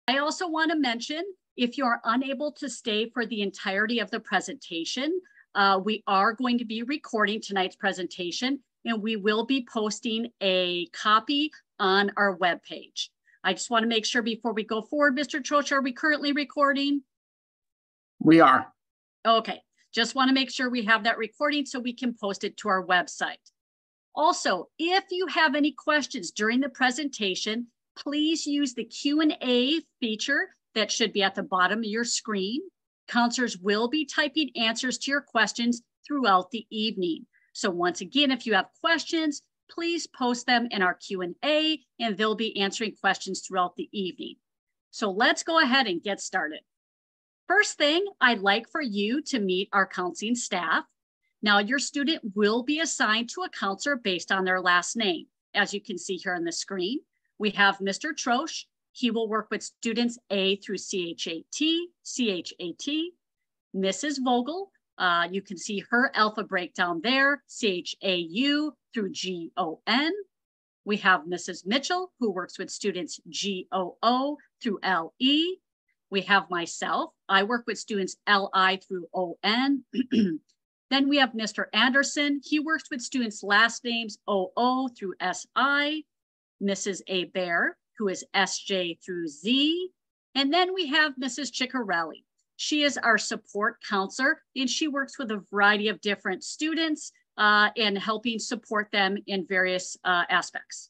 I also want to mention, if you're unable to stay for the entirety of the presentation, we are going to be recording tonight's presentation, and we will be posting a copy on our webpage. I just want to make sure before we go forward, Mr. Troch, are we currently recording? We are. Okay, just want to make sure we have that recording so we can post it to our website. Also, if you have any questions during the presentation, please use the Q&A feature that should be at the bottom of your screen. Counselors will be typing answers to your questions throughout the evening. So once again, if you have questions, please post them in our Q&A and they'll be answering questions throughout the evening. So let's go ahead and get started. First thing, I'd like for you to meet our counseling staff. Now, your student will be assigned to a counselor based on their last name. As you can see here on the screen, we have Mr. Troch. He will work with students A through CHAT. Mrs. Vogel, you can see her alpha breakdown there, CHAU through GON. We have Mrs. Mitchell, who works with students GOO through LE. We have myself. I work with students LI through ON. Then we have Mr. Anderson. He works with students' last names OO through SI. Mrs. A. Bear, who is SJ through Z. And then we have Mrs. Ciccarelli. She is our support counselor, and she works with a variety of different students and helping support them in various aspects.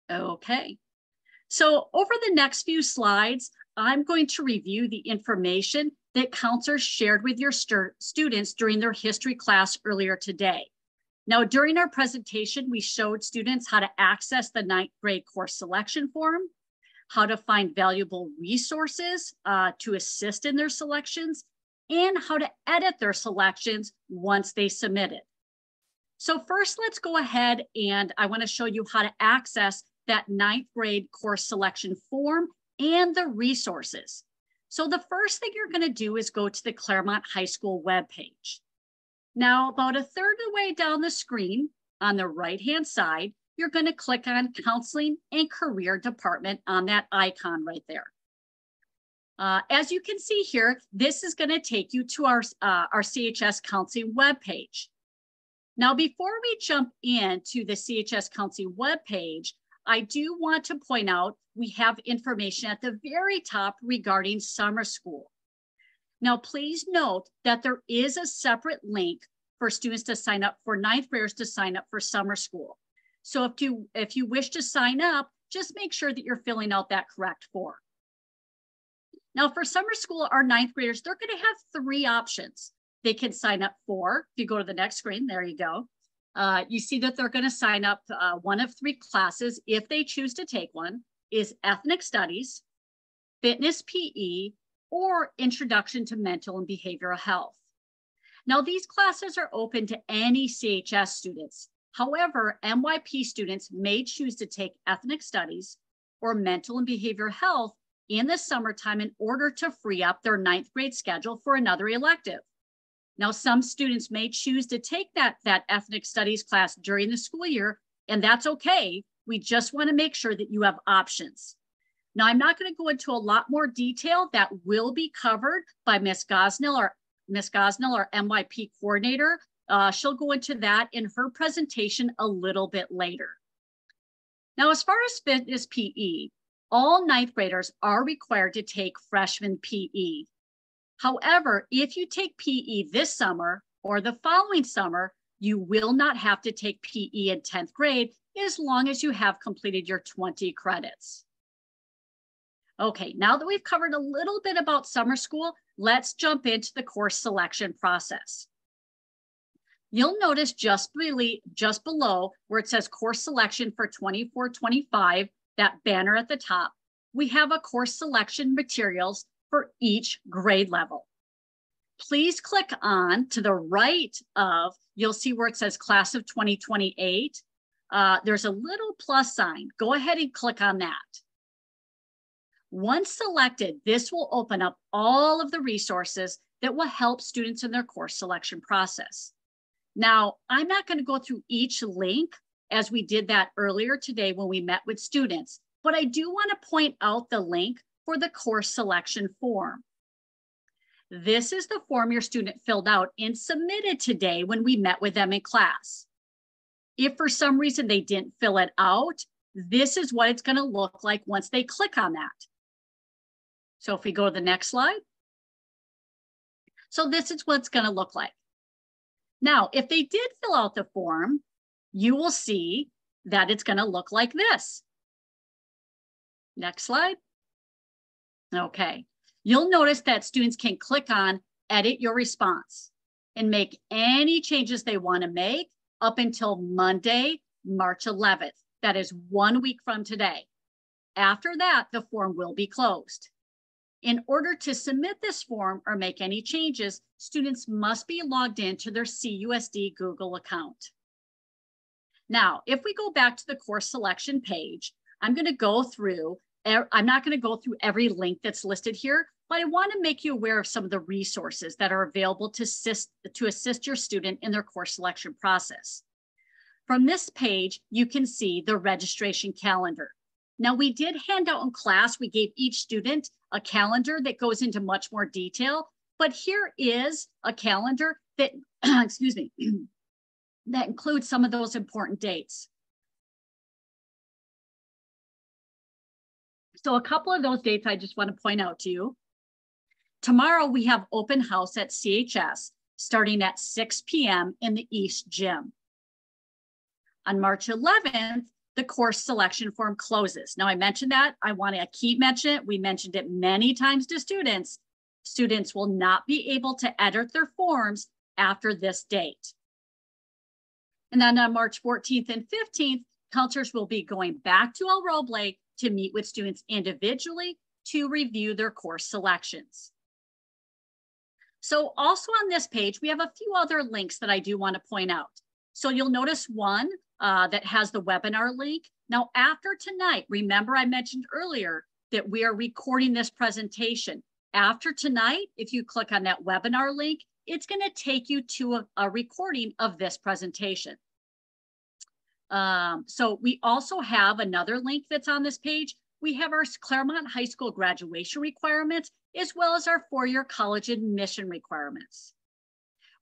Okay, so over the next few slides, I'm going to review the information that counselors shared with your students during their history class earlier today. Now, during our presentation, we showed students how to access the 9th grade course selection form, how to find valuable resources to assist in their selections, and how to edit their selections once they submit it. So first, let's go ahead and I want to show you how to access that 9th grade course selection form and the resources. So the first thing you're going to do is go to the Claremont High School webpage. Now, about a third of the way down the screen on the right-hand side, you're going to click on Counseling and Career Department on that icon right there. As you can see here, this is going to take you to our CHS Counseling webpage. Now, before we jump into the CHS Counseling webpage, I do want to point out we have information at the very top regarding summer school. Now, please note that there is a separate link for students to sign up, for 9th graders to sign up for summer school. So if you wish to sign up, just make sure that you're filling out that correct form. Now, for summer school, our 9th graders, they're going to have 3 options. They can sign up for, if you go to the next screen, there you go. You see that they're going to sign up one of 3 classes, if they choose to take one, is ethnic studies, fitness PE, or introduction to mental and behavioral health. Now, these classes are open to any CHS students. However, MYP students may choose to take ethnic studies or mental and behavioral health in the summertime in order to free up their 9th grade schedule for another elective. Now, some students may choose to take that ethnic studies class during the school year, and that's okay. We just want to make sure that you have options. Now, I'm not going to go into a lot more detail. That will be covered by Ms. Gosnell, our MYP coordinator. She'll go into that in her presentation a little bit later. Now, as far as fitness PE, all 9th graders are required to take freshman PE. However, if you take PE this summer or the following summer, you will not have to take PE in 10th grade as long as you have completed your 20 credits. Okay, now that we've covered a little bit about summer school, let's jump into the course selection process. You'll notice just below where it says course selection for 24-25, that banner at the top, we have a course selection materials for each grade level. Please click on to the right of, you'll see where it says class of 2028. There's a little plus sign. Go ahead and click on that. Once selected, this will open up all of the resources that will help students in their course selection process. Now, I'm not going to go through each link as we did that earlier today when we met with students. but I do want to point out the link for the course selection form. This is the form your student filled out and submitted today when we met with them in class. If for some reason they didn't fill it out, this is what it's going to look like once they click on that. So if we go to the next slide. So this is what it's going to look like. Now, if they did fill out the form, you will see that it's going to look like this. Next slide. Okay. You'll notice that students can click on Edit Your Response and make any changes they want to make up until Monday, March 11th. That is 1 week from today. After that, the form will be closed. In order to submit this form or make any changes, students must be logged into their CUSD Google account. Now, if we go back to the course selection page, I'm going to go through, I'm not going to go through every link that's listed here, but I want to make you aware of some of the resources that are available to assist your student in their course selection process. From this page, you can see the registration calendar. Now, we did hand out in class, we gave each student a calendar that goes into much more detail, but here is a calendar that, excuse me, that includes some of those important dates. So a couple of those dates I just want to point out to you. Tomorrow we have open house at CHS starting at 6 p.m. in the East Gym. On March 11th, the course selection form closes. Now I mentioned that, I want to keep mentioning it. We mentioned it many times to students. Students will not be able to edit their forms after this date. And then on March 14th and 15th, counselors will be going back to El Roble to meet with students individually to review their course selections. So also on this page, we have a few other links that I do want to point out. So you'll notice one that has the webinar link. Now, after tonight, remember I mentioned earlier that we are recording this presentation. After tonight, if you click on that webinar link, it's going to take you to a recording of this presentation. So we also have another link that's on this page. We have our Claremont High School graduation requirements, as well as our four-year college admission requirements.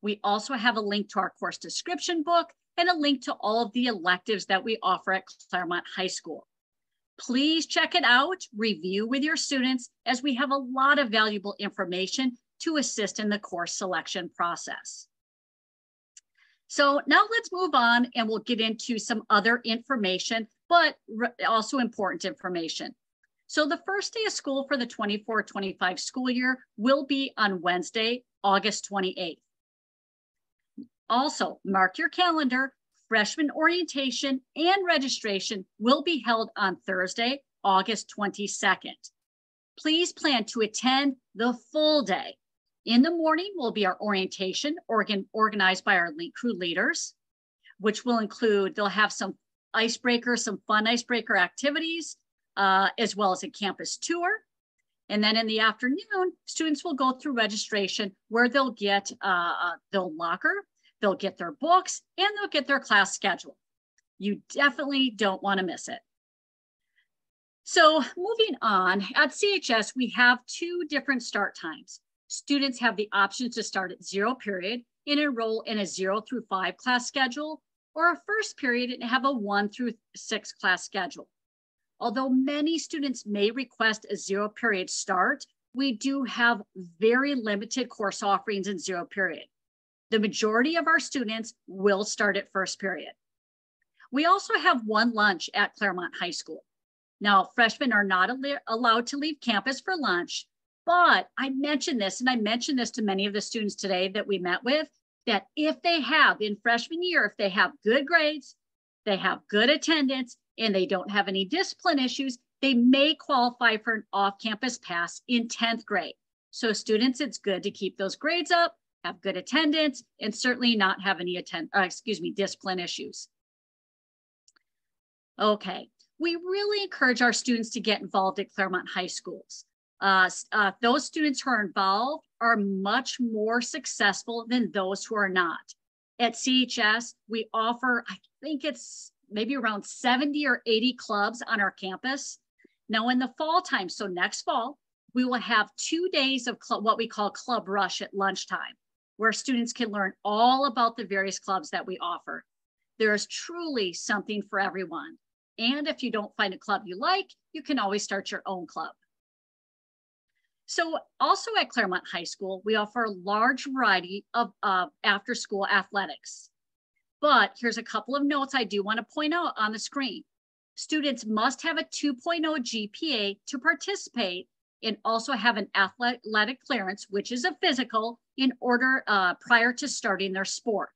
We also have a link to our course description book and a link to all of the electives that we offer at Claremont High School. Please check it out, review with your students, as we have a lot of valuable information to assist in the course selection process. So now let's move on and we'll get into some other information, but also important information. So the first day of school for the 24-25 school year will be on Wednesday, August 28th. Also, mark your calendar, freshman orientation and registration will be held on Thursday, August 22nd. Please plan to attend the full day. In the morning will be our orientation, organized by our crew leaders, which will include, they'll have some icebreakers, some fun icebreaker activities, as well as a campus tour. And then in the afternoon, students will go through registration where they'll get their locker, they'll get their books, and they'll get their class schedule. You definitely don't want to miss it. So moving on, at CHS, we have two different start times. Students have the option to start at 0 period and enroll in a 0 through 5 class schedule, or a first period and have a 1 through 6 class schedule. Although many students may request a 0 period start, we do have very limited course offerings in 0 period. The majority of our students will start at first period. We also have one lunch at Claremont High School. Now, freshmen are not allowed to leave campus for lunch, but I mentioned this, and I mentioned this to many of the students today that we met with, that if they have, in freshman year, if they have good grades, they have good attendance, and they don't have any discipline issues, they may qualify for an off-campus pass in 10th grade. So students, it's good to keep those grades up, have good attendance, and certainly not have any discipline issues. Okay, we really encourage our students to get involved at Claremont High Schools. Those students who are involved are much more successful than those who are not. At CHS, we offer, I think it's maybe around 70 or 80 clubs on our campus. Now in the fall time, so next fall, we will have 2 days of what we call Club Rush at lunchtime, where students can learn all about the various clubs that we offer. There is truly something for everyone. And if you don't find a club you like, you can always start your own club. So also at Claremont High School, we offer a large variety of after-school athletics. But here's a couple of notes I do want to point out on the screen. Students must have a 2.0 GPA to participate and also have an athletic clearance, which is a physical, in order prior to starting their sport.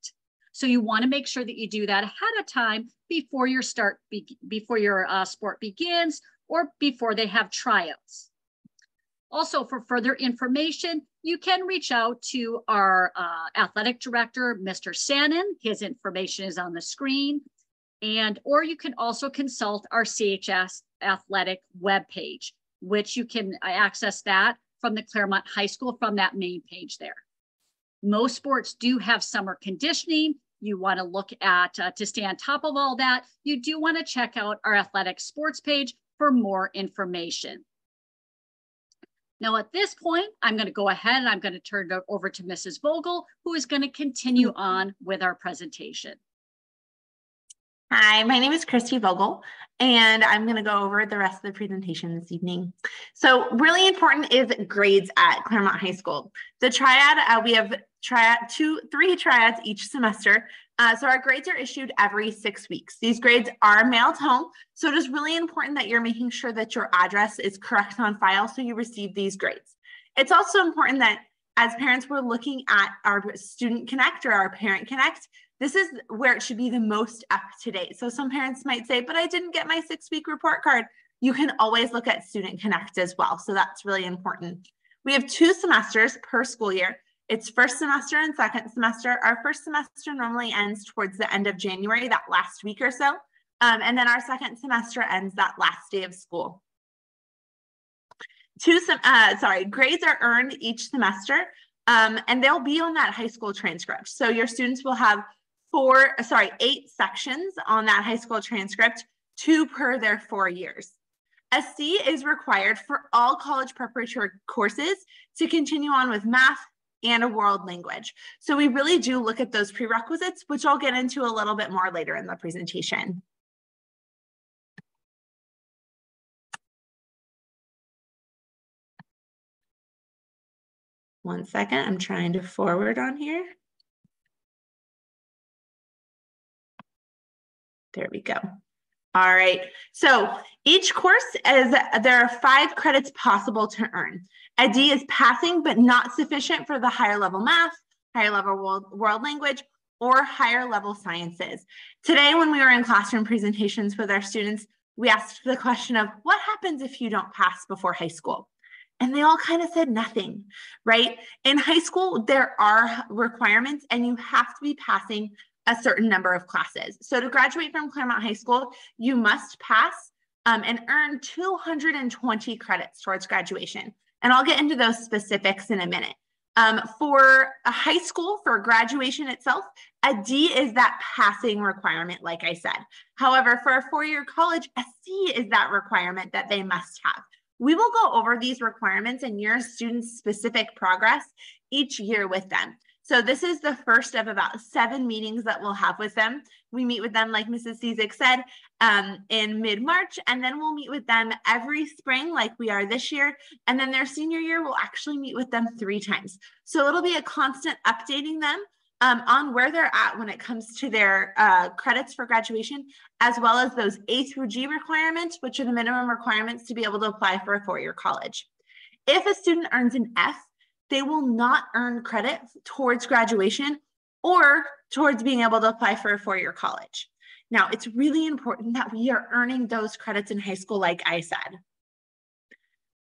So you want to make sure that you do that ahead of time before your sport begins or before they have tryouts. Also, for further information, you can reach out to our athletic director, Mr. Sannon. His information is on the screen. Or you can also consult our CHS athletic webpage, which you can access that from the Claremont High School from that main page there. Most sports do have summer conditioning. You want to look at, to stay on top of all that, you do want to check out our athletic sports page for more information. Now at this point, I'm going to go ahead and I'm going to turn it over to Mrs. Vogel, who is going to continue on with our presentation. Hi, my name is Christy Vogel, and I'm going to go over the rest of the presentation this evening. So really important is grades at Claremont High School. The triad, we have three triads each semester. So our grades are issued every 6 weeks. These grades are mailed home. So it is really important that you're making sure that your address is correct on file so you receive these grades. It's also important that as parents, we're looking at our Student Connect or our Parent Connect. This is where it should be the most up to date. So some parents might say, but I didn't get my 6-week report card. You can always look at Student Connect as well. So that's really important. We have 2 semesters per school year. It's first semester and second semester. Our first semester normally ends towards the end of January, that last week or so. And then our second semester ends that last day of school. Grades are earned each semester, and they'll be on that high school transcript. So your students will have 8 sections on that high school transcript, 2 per their 4 years. A C is required for all college preparatory courses to continue on with math and a world language. So we really do look at those prerequisites, which I'll get into a little bit more later in the presentation. One second, I'm trying to forward on here. There we go. All right, so each course there are 5 credits possible to earn. A D is passing, but not sufficient for the higher level math, higher level world language, or higher level sciences. Today, when we were in classroom presentations with our students, we asked the question of what happens if you don't pass before high school? And they all kind of said nothing, right? In high school, there are requirements and you have to be passing a certain number of classes. So to graduate from Claremont High School, you must pass and earn 220 credits towards graduation. And I'll get into those specifics in a minute. For a high school, for graduation itself, a D is that passing requirement, like I said. However, for a 4-year college, a C is that requirement that they must have. We will go over these requirements and your students' specific progress each year with them. So this is the first of about 7 meetings that we'll have with them. We meet with them, like Mrs. Cizik said, in mid-March, and then we'll meet with them every spring like we are this year. And then their senior year, we'll actually meet with them 3 times. So it'll be a constant updating them on where they're at when it comes to their credits for graduation, as well as those A through G requirements, which are the minimum requirements to be able to apply for a 4-year college. If a student earns an F, they will not earn credit towards graduation or towards being able to apply for a 4-year college. Now, it's really important that we are earning those credits in high school, like I said.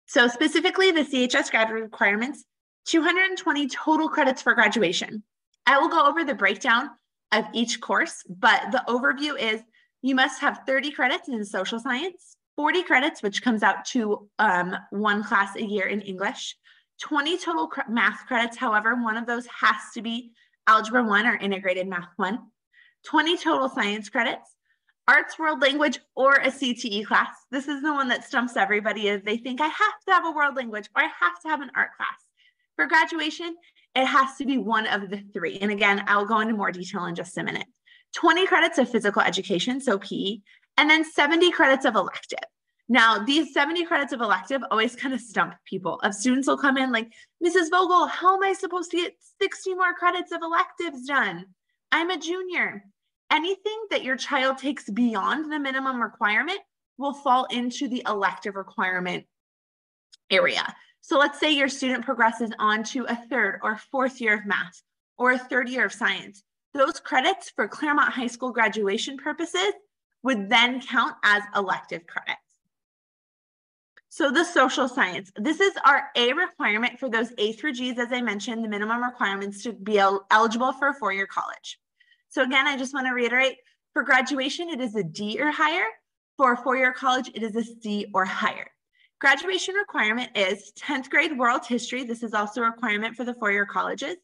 So specifically, the CHS graduate requirements, 220 total credits for graduation. I will go over the breakdown of each course, but the overview is you must have 30 credits in social science, 40 credits, which comes out to 1 class a year in English, 20 total math credits. However, one of those has to be Algebra 1 or Integrated Math 1, 20 total science credits, arts, world language, or a CTE class. This is the one that stumps everybody is they think I have to have a world language or I have to have an art class. For graduation, it has to be one of the three. And again, I'll go into more detail in just a minute. 20 credits of physical education, so PE, and then 70 credits of elective. Now, these 70 credits of elective always kind of stump people. Students will come in like, Mrs. Vogel, how am I supposed to get 60 more credits of electives done? I'm a junior. Anything that your child takes beyond the minimum requirement will fall into the elective requirement area. So let's say your student progresses on to a third or fourth year of math or a third year of science. Those credits for Claremont High School graduation purposes would then count as elective credits. So the social science, this is our A requirement for those A through Gs, as I mentioned, the minimum requirements to be eligible for a four-year college. So again, I just want to reiterate, for graduation, it is a D or higher. For a four-year college, it is a C or higher. Graduation requirement is 10th grade world history. This is also a requirement for the four-year colleges.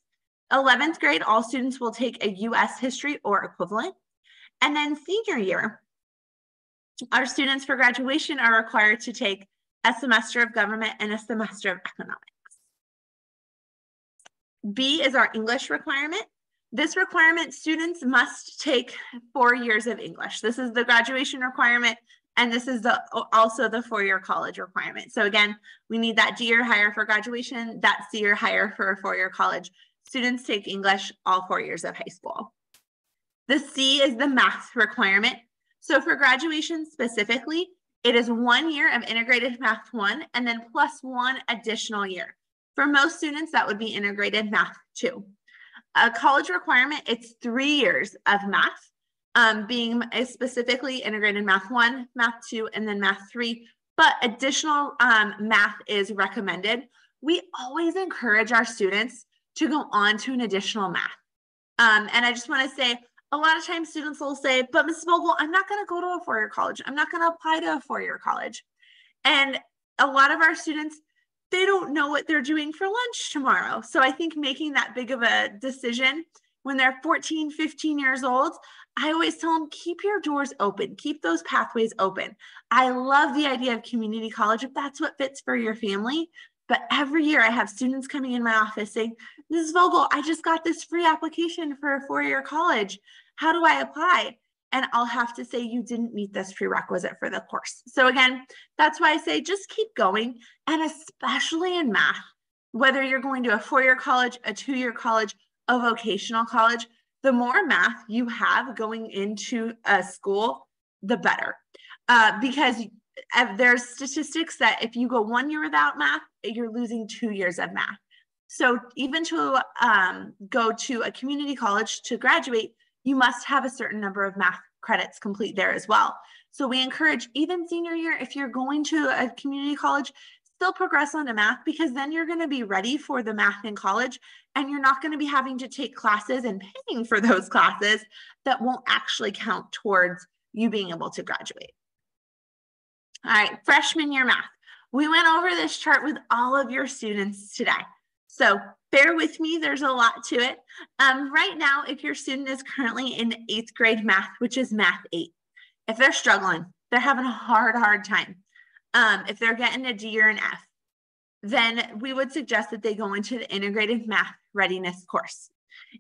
11th grade, all students will take a US history or equivalent. And then senior year, our students for graduation are required to take a semester of government and a semester of economics. B is our English requirement. This requirement, students must take 4 years of English. This is the graduation requirement, and this is also the four-year college requirement. So again, we need that D or higher for graduation, that C or higher for a four-year college. Students take English all 4 years of high school. The C is the math requirement. So for graduation specifically, it is 1 year of integrated math 1 and then plus 1 additional year. For most students, that would be integrated math 2. A college requirement, it's 3 years of math, being specifically integrated math 1, math 2, and then math 3, but additional math is recommended. We always encourage our students to go on to an additional math. And I just want to say, a lot of times students will say, but Mrs. Vogel, I'm not going to go to a four-year college. I'm not going to apply to a four-year college. And a lot of our students, they don't know what they're doing for lunch tomorrow. So I think making that big of a decision when they're 14, 15 years old, I always tell them, keep your doors open, keep those pathways open. I love the idea of community college if that's what fits for your family. But every year I have students coming in my office saying, Mrs. Vogel, I just got this free application for a four-year college. How do I apply? And I'll have to say you didn't meet this prerequisite for the course. So again, that's why I say just keep going. And especially in math, whether you're going to a four-year college, a two-year college, a vocational college, the more math you have going into a school, the better. Because there's statistics that if you go 1 year without math, you're losing 2 years of math. So even to go to a community college to graduate, you must have a certain number of math credits complete there as well. So we encourage even senior year, if you're going to a community college, still progress on to math, because then you're going to be ready for the math in college and you're not going to be having to take classes and paying for those classes that won't actually count towards you being able to graduate. All right, freshman year math. We went over this chart with all of your students today. So bear with me, there's a lot to it. Right now, if your student is currently in 8th grade math, which is math 8, if they're struggling, they're having a hard time, if they're getting a D or an F, then we would suggest that they go into the integrated math readiness course.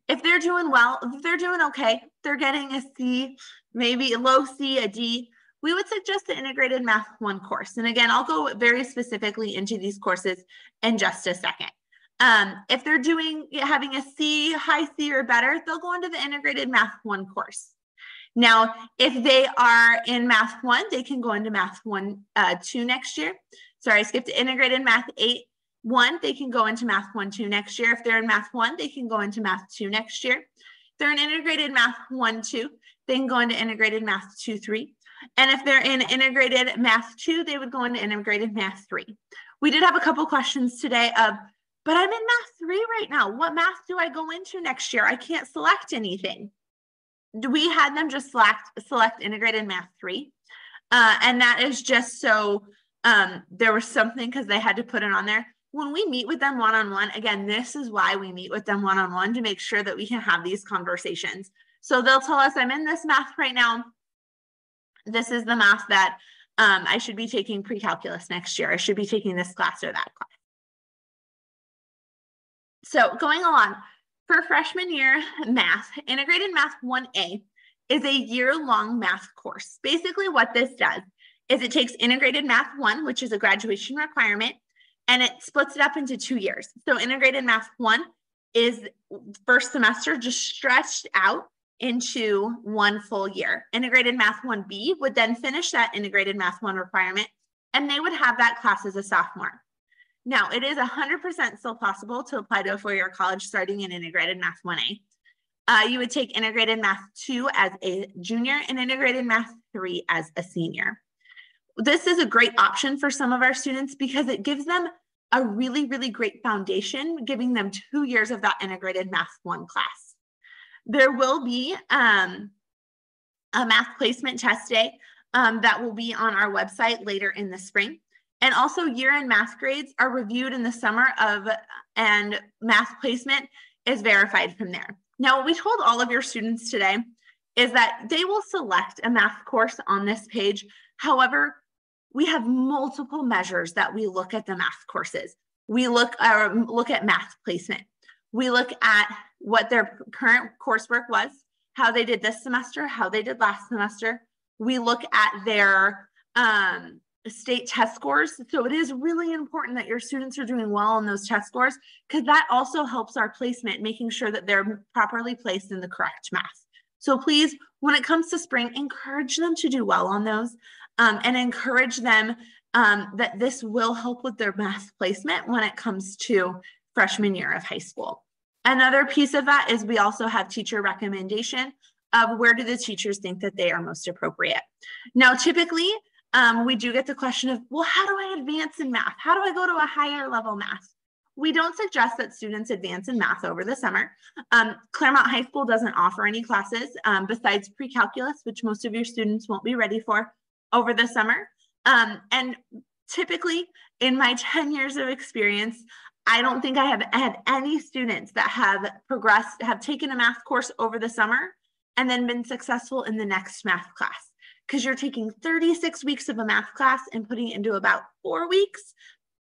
If they're doing well, if they're doing okay, they're getting a C, maybe a low C, a D, we would suggest the integrated math 1 course. And again, I'll go very specifically into these courses in just a second. If they're having a C, high C or better, they'll go into the integrated math 1 course. Now, if they are in math 1, they can go into math 2 next year. Sorry, I skipped integrated math 8-1. They can go into math 1-2 next year. If they're in math 1, they can go into math 2 next year. If they're in integrated math 1-2, they can go into integrated math 2-3. And if they're in integrated math 2, they would go into integrated math 3. We did have a couple questions today of, but I'm in math 3 right now. What math do I go into next year? I can't select anything. We had them just select integrated math 3. And that is just so there was something because they had to put it on there. When we meet with them one-on-one, again, this is why we meet with them one-on-one, to make sure that we can have these conversations. So they'll tell us, I'm in this math right now. This is the math that I should be taking pre-calculus next year. I should be taking this class or that class. So going along, for freshman year math, Integrated Math 1A is a year-long math course. Basically what this does is it takes Integrated Math 1, which is a graduation requirement, and it splits it up into 2 years. So Integrated Math 1 is first semester just stretched out into 1 full year. Integrated Math 1B would then finish that Integrated Math 1 requirement, and they would have that class as a sophomore. Now, it is 100% still possible to apply to a four-year college starting in Integrated Math 1A. You would take Integrated Math 2 as a junior and Integrated Math 3 as a senior. This is a great option for some of our students because it gives them a really, really great foundation, giving them 2 years of that Integrated Math 1 class. There will be a math placement test day that will be on our website later in the spring. And also year-end math grades are reviewed in the summer and math placement is verified from there. Now, what we told all of your students today is that they will select a math course on this page. However, we have multiple measures that we look at the math courses. We look at math placement. We look at what their current coursework was, how they did this semester, how they did last semester. We look at their state test scores. So it is really important that your students are doing well on those test scores because that also helps our placement, making sure that they're properly placed in the correct math. So please, when it comes to spring, encourage them to do well on those and encourage them that this will help with their math placement when it comes to freshman year of high school. Another piece of that is we also have teacher recommendation of where do the teachers think that they are most appropriate. Now, typically, we do get the question of, well, how do I advance in math? How do I go to a higher level math? We don't suggest that students advance in math over the summer. Claremont High School doesn't offer any classes besides pre-calculus, which most of your students won't be ready for over the summer. And typically, in my 10 years of experience, I don't think I have had any students that have progressed, have taken a math course over the summer and then been successful in the next math class. Because you're taking 36 weeks of a math class and putting it into about 4 weeks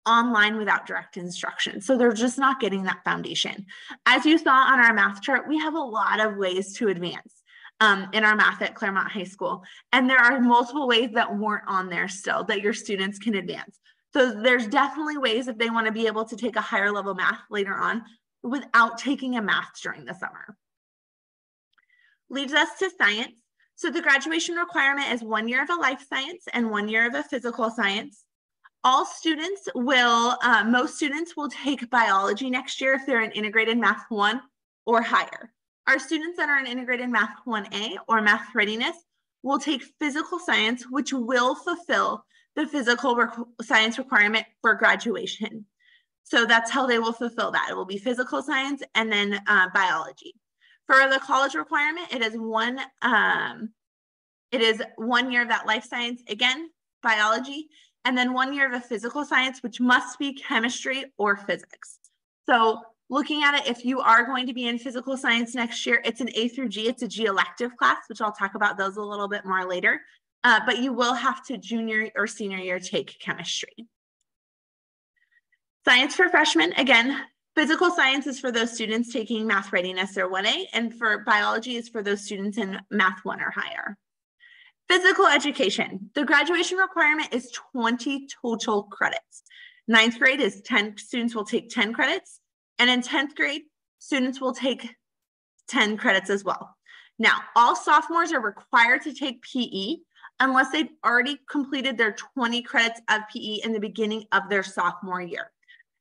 online without direct instruction. So they're just not getting that foundation. As you saw on our math chart, we have a lot of ways to advance in our math at Claremont High School. And there are multiple ways that weren't on there still that your students can advance. So there's definitely ways if they want to be able to take a higher level math later on without taking a math during the summer. Leads us to science. So the graduation requirement is 1 year of a life science and 1 year of a physical science. All students will, most students will take biology next year if they're in Integrated Math 1 or higher. Our students that are in Integrated Math 1A or Math Readiness will take physical science, which will fulfill the physical science requirement for graduation. So that's how they will fulfill that. It will be physical science and then biology. For the college requirement, it is 1 year of that life science, again, biology, and then 1 year of a physical science, which must be chemistry or physics. So looking at it, if you are going to be in physical science next year, it's an A through G, it's a G elective class, which I'll talk about those a little bit more later, but you will have to junior or senior year take chemistry. Science for freshmen, again, physical science is for those students taking Math Readiness or 1A, and for biology is for those students in Math 1 or higher. Physical education. The graduation requirement is 20 total credits. 9th grade is 10, students will take 10 credits, and in 10th grade, students will take 10 credits as well. Now, all sophomores are required to take PE unless they've already completed their 20 credits of PE in the beginning of their sophomore year.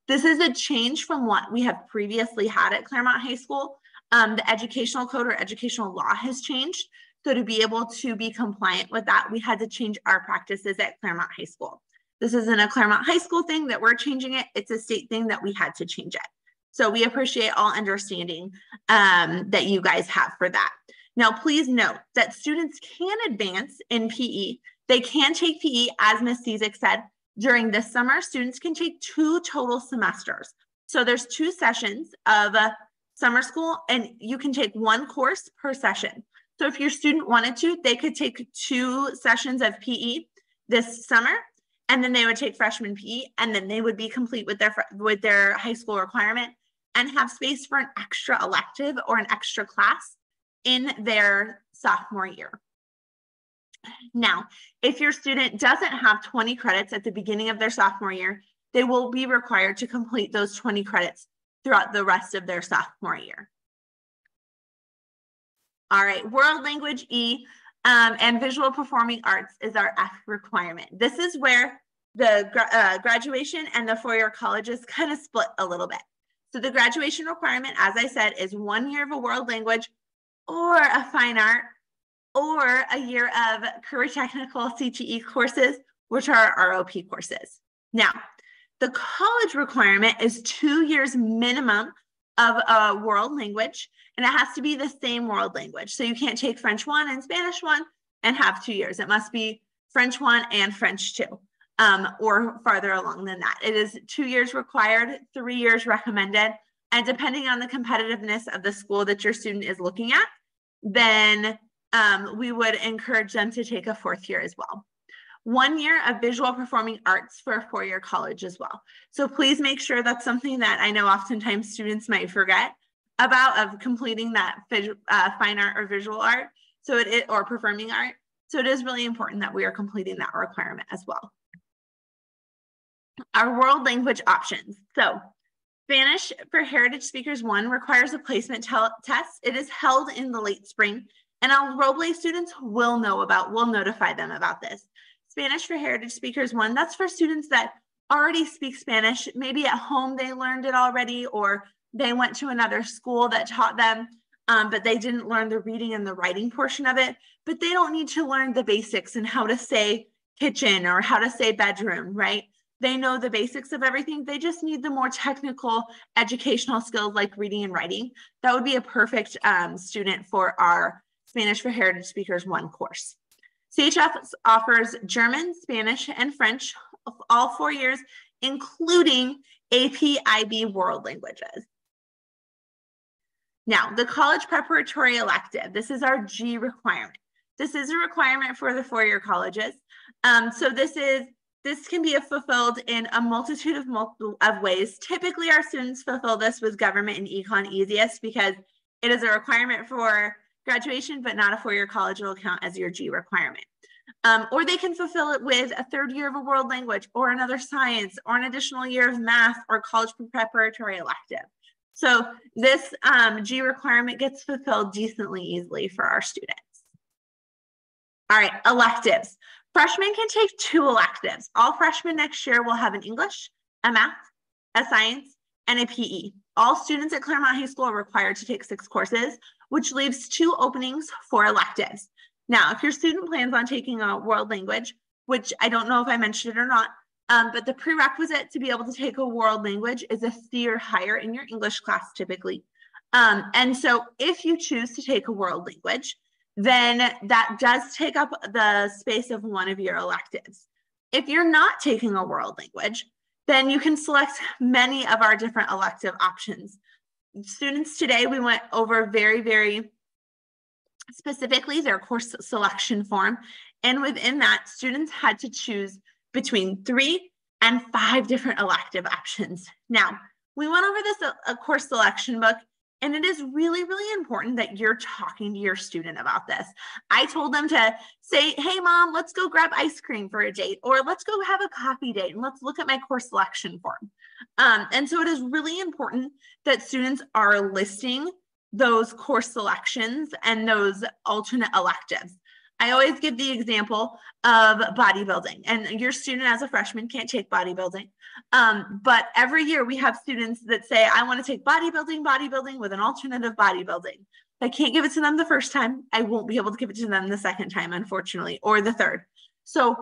This is a change from what we have previously had at Claremont High School. The educational code or educational law has changed. So to be able to be compliant with that, we had to change our practices at Claremont High School. This isn't a Claremont High School thing that we're changing it. It's a state thing that we had to change it. So we appreciate all understanding that you guys have for that. Now, please note that students can advance in PE. They can take PE, as Ms. Cizik said. During this summer, students can take 2 total semesters. So there's 2 sessions of summer school, and you can take 1 course per session. So if your student wanted to, they could take 2 sessions of PE this summer, and then they would take freshman PE, and then they would be complete with their high school requirement and have space for an extra elective or an extra class in their sophomore year. Now, if your student doesn't have 20 credits at the beginning of their sophomore year, they will be required to complete those 20 credits throughout the rest of their sophomore year. All right, world language E and visual performing arts is our F requirement. This is where the graduation and the four-year colleges kind of split a little bit. So the graduation requirement, as I said, is 1 year of a world language or a fine art or a year of career technical CTE courses, which are ROP courses. Now, the college requirement is 2 years minimum of a world language, and it has to be the same world language. So you can't take French 1 and Spanish 1 and have 2 years. It must be French 1 and French 2, or farther along than that. It is 2 years required, 3 years recommended, and depending on the competitiveness of the school that your student is looking at, then we would encourage them to take a 4th year as well. 1 year of visual performing arts for a 4-year college as well. So please make sure that's something that I know oftentimes students might forget about, of completing that fine art or visual art, so or performing art. So it is really important that we are completing that requirement as well. Our world language options. So Spanish for Heritage Speakers 1 requires a placement test. It is held in the late spring, and our Roble students will notify them about this. Spanish for Heritage Speakers 1, that's for students that already speak Spanish. Maybe at home they learned it already, or they went to another school that taught them, but they didn't learn the reading and the writing portion of it. But they don't need to learn the basics and how to say kitchen or how to say bedroom, right? They know the basics of everything. They just need the more technical educational skills like reading and writing. That would be a perfect student for our Spanish for Heritage Speakers 1 course. CHF offers German, Spanish, and French all 4 years, including AP IB world languages. Now, the college preparatory elective, this is our G requirement. This is a requirement for the 4-year colleges. So this can be fulfilled in a multitude of ways. Typically, our students fulfill this with government and econ easiest because it is a requirement for graduation, but not a 4-year college. It will count as your G requirement. Or they can fulfill it with a 3rd year of a world language or another science or an additional year of math or college preparatory elective. So this G requirement gets fulfilled decently easily for our students. All right, electives. Freshmen can take 2 electives. All freshmen next year will have an English, a math, a science, and a PE. All students at Claremont High School are required to take 6 courses, which leaves 2 openings for electives. Now, if your student plans on taking a world language, which I don't know if I mentioned it or not, but the prerequisite to be able to take a world language is a C or higher in your English class typically. And so if you choose to take a world language, then that does take up the space of one of your electives. If you're not taking a world language, then you can select many of our different elective options. Students today, we went over very, very specifically their course selection form. And within that, students had to choose between 3 and 5 different elective options. Now, we went over this a course selection book, and it is really, really important that you're talking to your student about this. I told them to say, hey, mom, let's go grab ice cream for a date, or let's go have a coffee date, and let's look at my course selection form. And so it is really important that students are listing those course selections and those alternate electives. I always give the example of bodybuilding, and your student as a freshman can't take bodybuilding. But every year we have students that say, I want to take bodybuilding with an alternative bodybuilding. If I can't give it to them the first time, I won't be able to give it to them the second time, unfortunately, or the third. So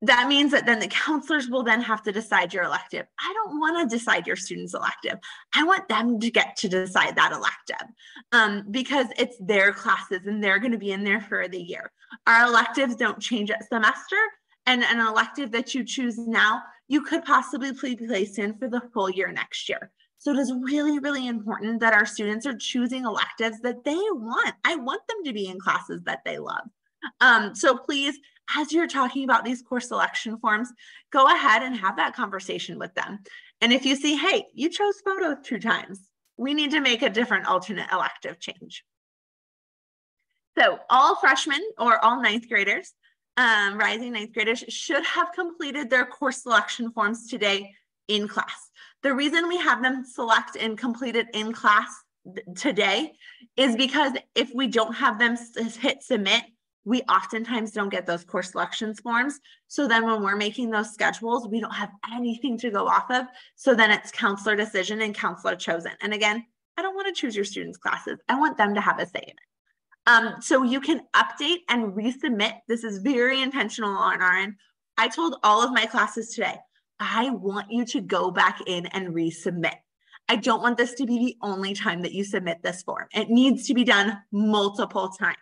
that means that then the counselors will then have to decide your elective. I don't want to decide your student's elective. I want them to get to decide that elective because it's their classes and they're going to be in there for the year. Our electives don't change at semester, and an elective that you choose now, you could possibly be placed in for the full year next year. So it is really, really important that our students are choosing electives that they want. I want them to be in classes that they love. So please, as you're talking about these course selection forms, go ahead and have that conversation with them. And if you see, hey, you chose photo 2 times, we need to make a different alternate elective change. So all freshmen or all ninth graders, rising ninth graders, should have completed their course selection forms today in class. The reason we have them select and complete it in class today is because if we don't have them hit submit, we oftentimes don't get those course selections forms. So then when we're making those schedules, we don't have anything to go off of. So then it's counselor decision and counselor chosen. And again, I don't want to choose your students' classes. I want them to have a say in it. So you can update and resubmit. This is very intentional on our end. I told all of my classes today, I want you to go back in and resubmit. I don't want this to be the only time that you submit this form. It needs to be done multiple times.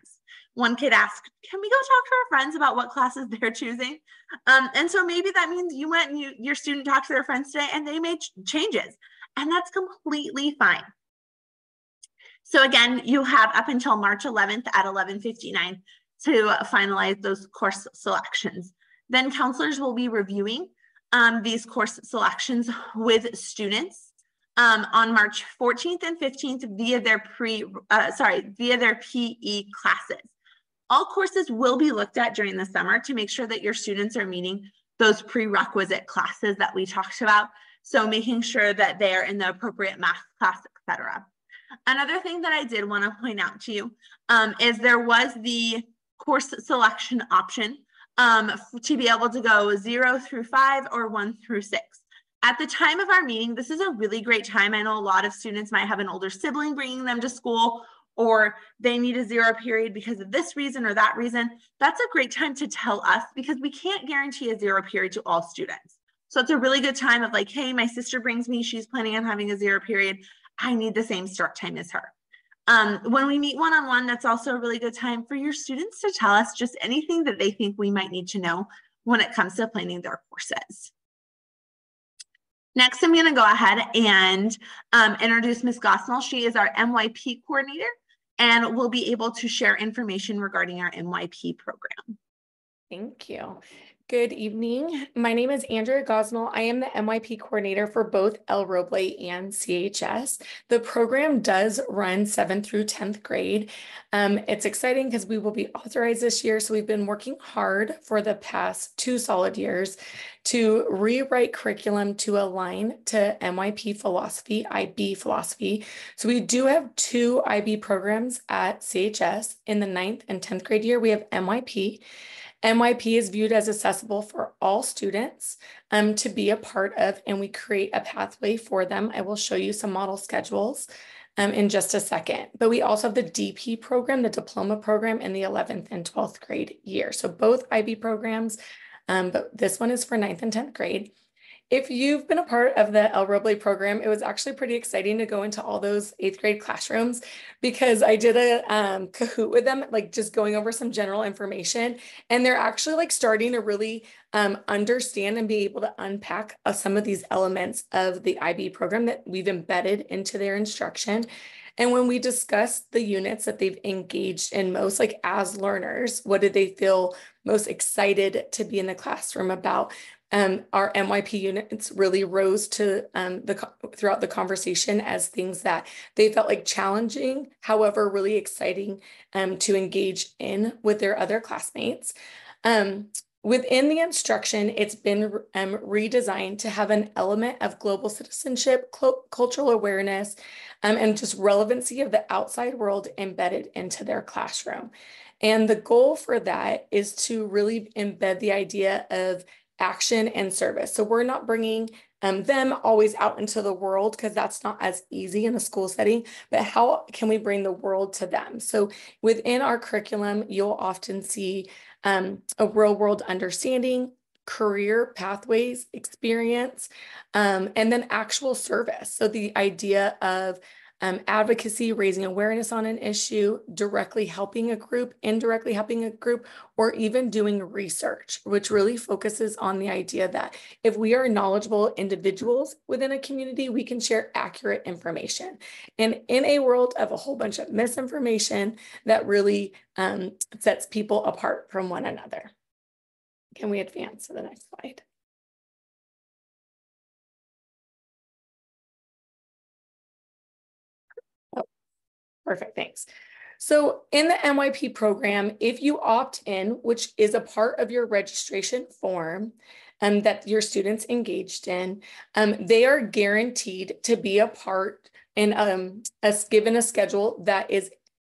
One kid asked, can we go talk to our friends about what classes they're choosing? And so maybe that means you went and your student talked to their friends today and they made changes, and that's completely fine. So again, you have up until March 11th at 11:59 to finalize those course selections. Then counselors will be reviewing these course selections with students on March 14th and 15th via their PE classes. All courses will be looked at during the summer to make sure that your students are meeting those prerequisite classes that we talked about. So making sure that they're in the appropriate math class, etc. Another thing that I did want to point out to you is there was the course selection option to be able to go 0 through 5 or 1 through 6. At the time of our meeting, this is a really great time. I know a lot of students might have an older sibling bringing them to school, or they need a 0 period because of this reason or that reason. That's a great time to tell us, because we can't guarantee a 0 period to all students. So it's a really good time of like, hey, my sister brings me, she's planning on having a 0 period. I need the same start time as her. When we meet one-on-one, that's also a really good time for your students to tell us just anything that they think we might need to know when it comes to planning their courses. Next, I'm going to go ahead and introduce Ms. Gosnell. She is our MYP coordinator and will be able to share information regarding our MYP program. Thank you. Good evening. My name is Andrea Gosnell. I am the MYP coordinator for both El Roble and CHS. The program does run 7th through 10th grade. It's exciting because we will be authorized this year. So we've been working hard for the past 2 solid years to rewrite curriculum to align to MYP philosophy, IB philosophy. So we do have 2 IB programs at CHS. In the 9th and 10th grade year, we have MYP. MYP is viewed as accessible for all students to be a part of, and we create a pathway for them. I will show you some model schedules in just a second. But we also have the DP program, the diploma program, in the 11th and 12th grade year. So both IB programs, but this one is for 9th and 10th grade. If you've been a part of the El Roble program, it was actually pretty exciting to go into all those 8th grade classrooms, because I did a Kahoot with them, like just going over some general information, and they're actually like starting to really understand and be able to unpack some of these elements of the IB program that we've embedded into their instruction. And when we discuss the units that they've engaged in most, like as learners, what did they feel most excited to be in the classroom about? Our MYP units really rose to throughout the conversation as things that they felt like challenging, however, really exciting to engage in with their other classmates. Within the instruction, it's been redesigned to have an element of global citizenship, cultural awareness, and just relevancy of the outside world embedded into their classroom. And the goal for that is to really embed the idea of action and service. So we're not bringing them always out into the world, because that's not as easy in a school setting, but how can we bring the world to them? So within our curriculum, you'll often see a real world understanding, career pathways, experience, and then actual service. So the idea of advocacy, raising awareness on an issue, directly helping a group, indirectly helping a group, or even doing research, which really focuses on the idea that if we are knowledgeable individuals within a community, we can share accurate information. And in a world of a whole bunch of misinformation, that really sets people apart from one another. Can we advance to the next slide? Oh, perfect, thanks. So in the MYP program, if you opt in, which is a part of your registration form that your students engaged in, they are guaranteed to be a part and given a schedule that is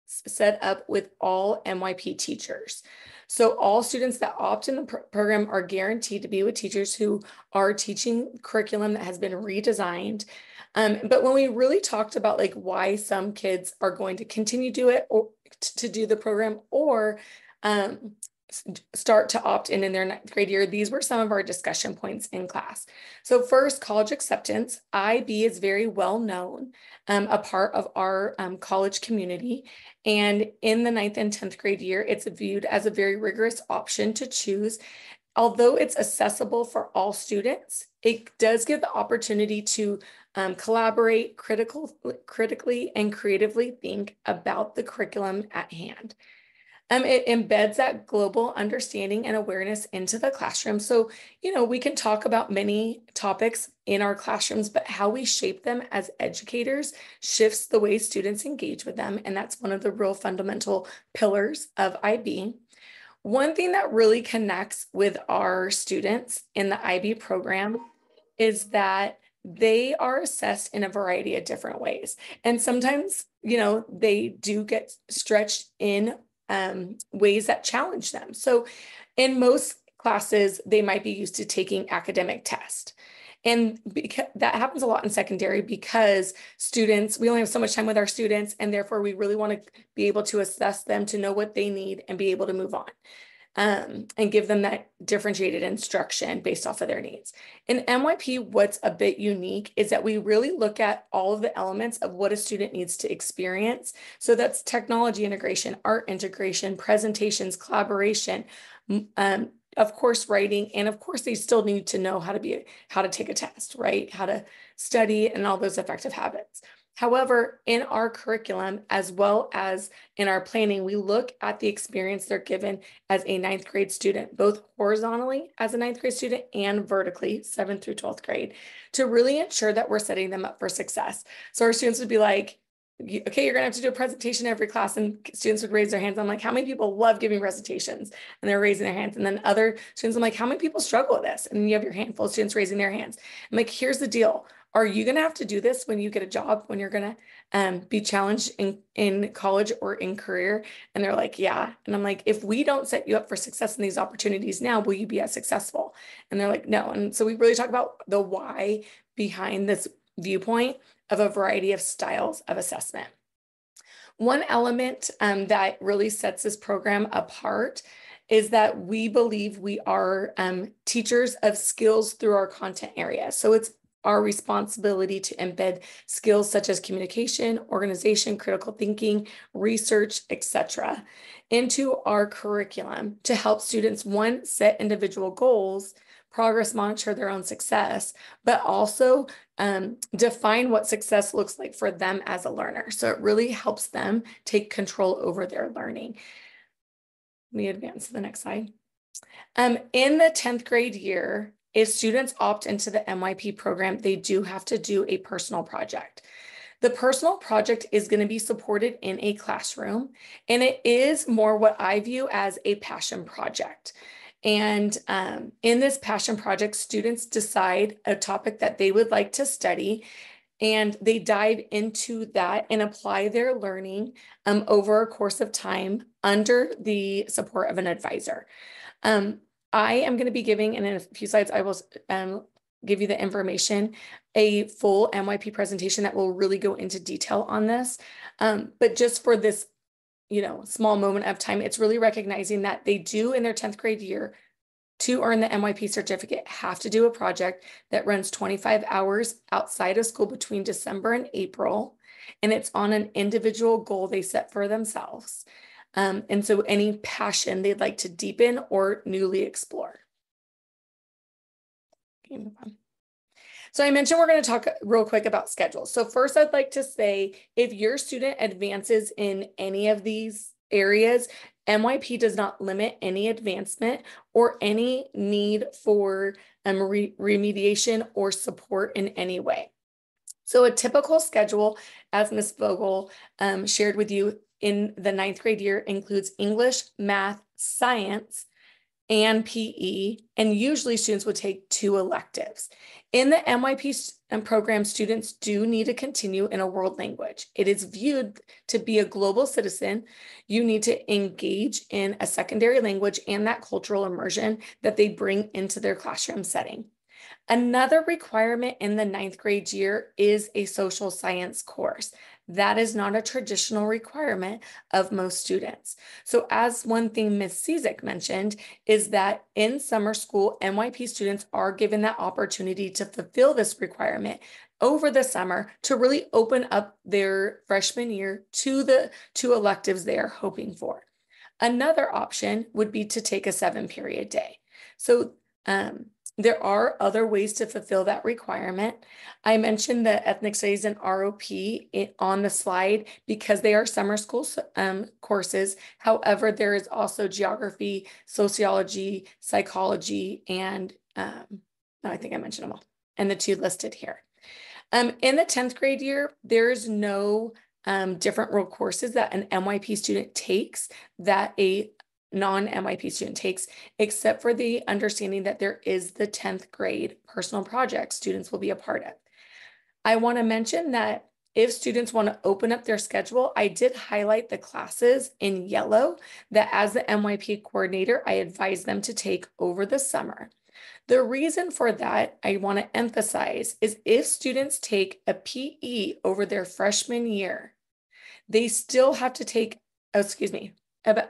set up with all MYP teachers. So all students that opt in the program are guaranteed to be with teachers who are teaching curriculum that has been redesigned. But when we really talked about like why some kids are going to continue to do it or to do the program or start to opt in their 9th grade year, these were some of our discussion points in class. So first, college acceptance. IB is very well known, a part of our college community. And in the 9th and 10th grade year, it's viewed as a very rigorous option to choose. Although it's accessible for all students, it does give the opportunity to collaborate critically and creatively think about the curriculum at hand. It embeds that global understanding and awareness into the classroom. So, we can talk about many topics in our classrooms, but how we shape them as educators shifts the way students engage with them. And that's one of the real fundamental pillars of IB. One thing that really connects with our students in the IB program is that they are assessed in a variety of different ways. And sometimes, they do get stretched in ways that challenge them. So in most classes, they might be used to taking academic tests. And because that happens a lot in secondary because we only have so much time with our students, and therefore we really want to be able to assess them to know what they need and be able to move on. And give them that differentiated instruction based off of their needs. In MYP, what's a bit unique is that we really look at all of the elements of what a student needs to experience. So that's technology integration, art integration, presentations, collaboration, of course, writing, and of course, they still need to know how to take a test, right? How to study and all those effective habits. However, in our curriculum, as well as in our planning, we look at the experience they're given as a 9th grade student, both horizontally as a 9th grade student and vertically, 7th through 12th grade, to really ensure that we're setting them up for success. So our students would be like, okay, you're gonna have to do a presentation every class, and students would raise their hands. I'm like, how many people love giving presentations? And they're raising their hands. And then other students, I'm like, how many people struggle with this? And then you have your handful of students raising their hands. I'm like, here's the deal. Are you going to have to do this when you get a job, when you're going to be challenged in college or in career? And they're like, yeah. And I'm like, if we don't set you up for success in these opportunities now, will you be as successful? And they're like, no. And so we really talk about the why behind this viewpoint of a variety of styles of assessment. One element that really sets this program apart is that we believe we are teachers of skills through our content area. So it's our responsibility to embed skills such as communication, organization, critical thinking, research, etc., into our curriculum to help students, one, set individual goals, progress monitor their own success, but also define what success looks like for them as a learner. So it really helps them take control over their learning. Let me advance to the next slide. In the 10th grade year, if students opt into the MYP program, they do have to do a personal project. The personal project is going to be supported in a classroom, and it is more what I view as a passion project. And in this passion project, students decide a topic that they would like to study, and they dive into that and apply their learning over a course of time under the support of an advisor. I am going to be giving, in a few slides, I will give you the information, a full MYP presentation that will really go into detail on this. But just for this, small moment of time, it's really recognizing that they do in their 10th grade year to earn the MYP certificate have to do a project that runs 25 hours outside of school between December and April, and it's on an individual goal they set for themselves. And so any passion they'd like to deepen or newly explore. Okay, move on. So I mentioned we're going to talk real quick about schedules. So first, I'd like to say if your student advances in any of these areas, MYP does not limit any advancement or any need for remediation or support in any way. So a typical schedule, as Ms. Vogel shared with you in the 9th grade year, includes English, math, science, and PE, and usually students would take 2 electives. In the MYP program, students do need to continue in a world language. It is viewed to be a global citizen. You need to engage in a secondary language and that cultural immersion that they bring into their classroom setting. Another requirement in the 9th grade year is a social science course. That is not a traditional requirement of most students. So as one thing Ms. Cizik mentioned is that in summer school, MYP students are given that opportunity to fulfill this requirement over the summer to really open up their freshman year to the 2 electives they are hoping for. Another option would be to take a 7-period day. So there are other ways to fulfill that requirement. I mentioned the ethnic studies and ROP on the slide because they are summer school courses. However, there is also geography, sociology, psychology, and I think I mentioned them all, and the 2 listed here. In the 10th grade year, there's no different world courses that an MYP student takes that a non-MYP student takes, except for the understanding that there is the 10th grade personal project students will be a part of. I want to mention that if students want to open up their schedule, I did highlight the classes in yellow that as the MYP coordinator, I advise them to take over the summer. The reason for that, I want to emphasize, is if students take a PE over their freshman year, they still have to take,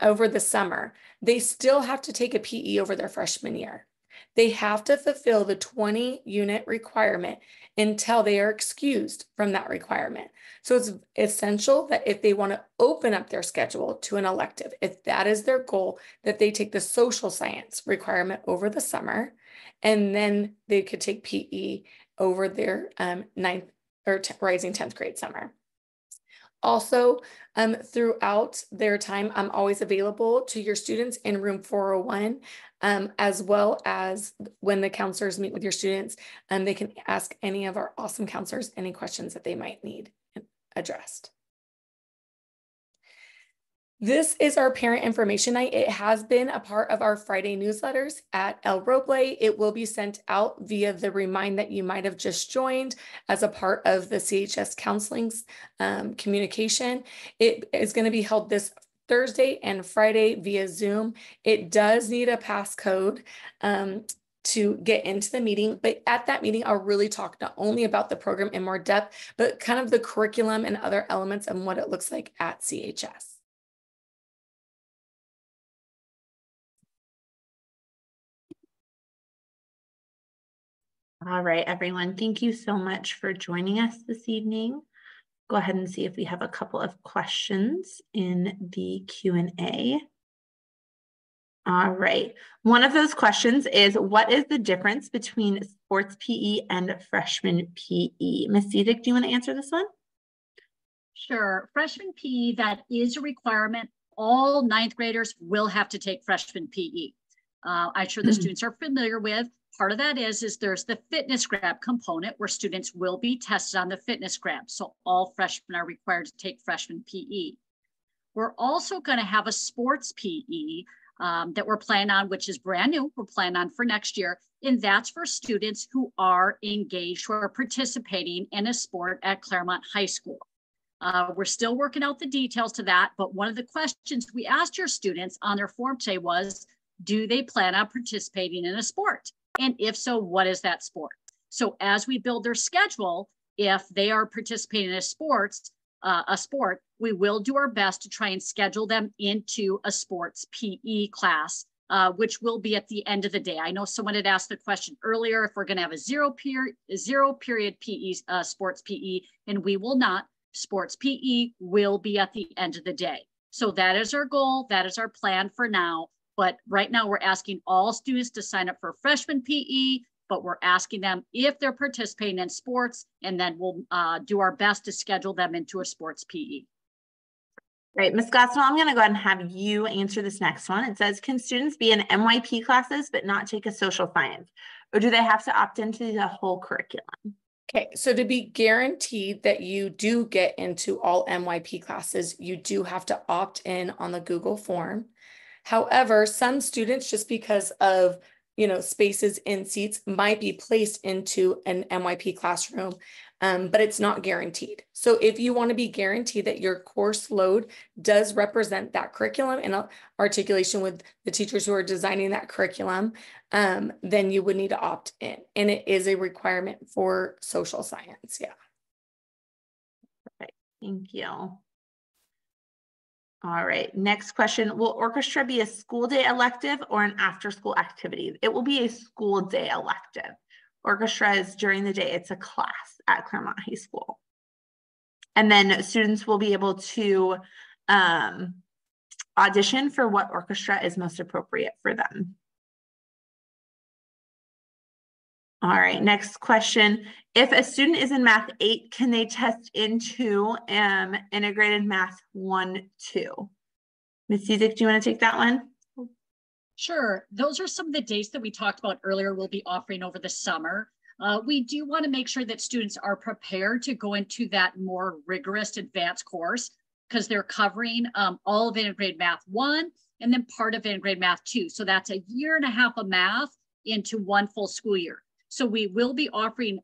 over the summer, they still have to take a PE over their freshman year. They have to fulfill the 20-unit requirement until they are excused from that requirement. So it's essential that if they want to open up their schedule to an elective, if that is their goal, that they take the social science requirement over the summer, and then they could take PE over their 9th or rising 10th grade summer. Also, throughout their time, I'm always available to your students in room 401, as well as when the counselors meet with your students, they can ask any of our awesome counselors any questions that they might need addressed. This is our parent information night. It has been a part of our Friday newsletters at El Roble. It will be sent out via the remind that you might have just joined as a part of the CHS counseling's communication. It is going to be held this Thursday and Friday via Zoom. It does need a passcode to get into the meeting, but at that meeting, I'll really talk not only about the program in more depth, but kind of the curriculum and other elements and what it looks like at CHS. All right, everyone, thank you so much for joining us this evening. Go ahead and see if we have a couple of questions in the Q&A. All right, one of those questions is, what is the difference between sports PE and freshman PE? Ms. Cizik, do you want to answer this one? Sure, freshman PE, that is a requirement. All 9th graders will have to take freshman PE. I'm sure the students are familiar with. Part of that is there's the fitness grab component where students will be tested on the fitness grab. So all freshmen are required to take freshman PE. We're also going to have a sports PE that we're planning on, which is brand new. We're planning on for next year. And that's for students who are engaged, who are participating in a sport at Claremont High School. We're still working out the details to that. But one of the questions we asked your students on their form today was, do they plan on participating in a sport? And if so, what is that sport? So as we build their schedule, if they are participating in a sport, we will do our best to try and schedule them into a sports PE class which will be at the end of the day. I know someone had asked the question earlier if we're going to have a zero period PE, sports PE, and we will not. Sports PE will be at the end of the day. So that is our goal. That is our plan for now. But right now we're asking all students to sign up for freshman PE, but we're asking them if they're participating in sports, and then we'll do our best to schedule them into a sports PE. Right, Ms. Gosnell, I'm going to go ahead and have you answer this next one. It says, can students be in MYP classes but not take a social science? Or do they have to opt into the whole curriculum? Okay, so to be guaranteed that you do get into all MYP classes, you do have to opt in on the Google form. However, some students, just because of spaces in seats, might be placed into an MYP classroom, but it's not guaranteed. So if you want to be guaranteed that your course load does represent that curriculum and articulation with the teachers who are designing that curriculum, then you would need to opt in. And it is a requirement for social science. Yeah. Perfect. Thank you. All right, next question. Will orchestra be a school day elective or an after school activity? It will be a school day elective. Orchestra is during the day. It's a class at Claremont High School. And then students will be able to audition for what orchestra is most appropriate for them. All right, next question. If a student is in Math 8, can they test into Integrated Math 1, 2? Ms. Cizik, do you want to take that one? Sure. Those are some of the dates that we talked about earlier we'll be offering over the summer. We do want to make sure that students are prepared to go into that more rigorous advanced course because they're covering all of Integrated Math 1 and then part of Integrated Math 2. So that's a year and a half of math into one full school year. So we will be offering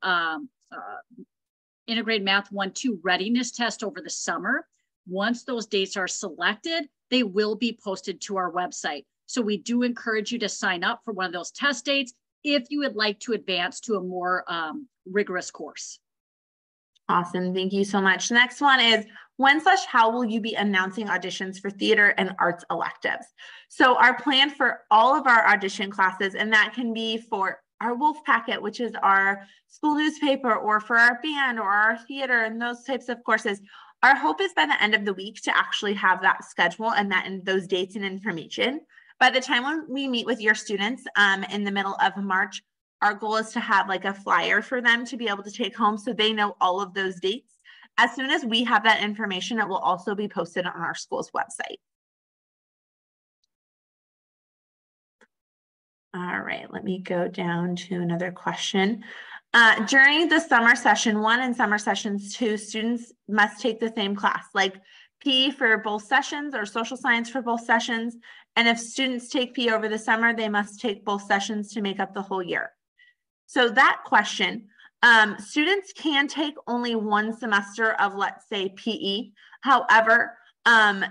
Integrated Math 1, 2 readiness test over the summer. Once those dates are selected, they will be posted to our website. So we do encourage you to sign up for one of those test dates if you would like to advance to a more rigorous course. Awesome, thank you so much. The next one is, when/how will you be announcing auditions for theater and arts electives? So our plan for all of our audition classes, and that can be for our Wolf Packet, which is our school newspaper, or for our band or our theater and those types of courses. Our hope is by the end of the week to actually have that schedule and those dates and information. By the time when we meet with your students in the middle of March, our goal is to have like a flyer for them to be able to take home so they know all of those dates. As soon as we have that information, it will also be posted on our school's website. All right, let me go down to another question. During the summer session 1 and summer sessions 2, students must take the same class, like PE for both sessions or social science for both sessions. And if students take PE over the summer, they must take both sessions to make up the whole year. So that question, students can take only one semester of, let's say, PE. However,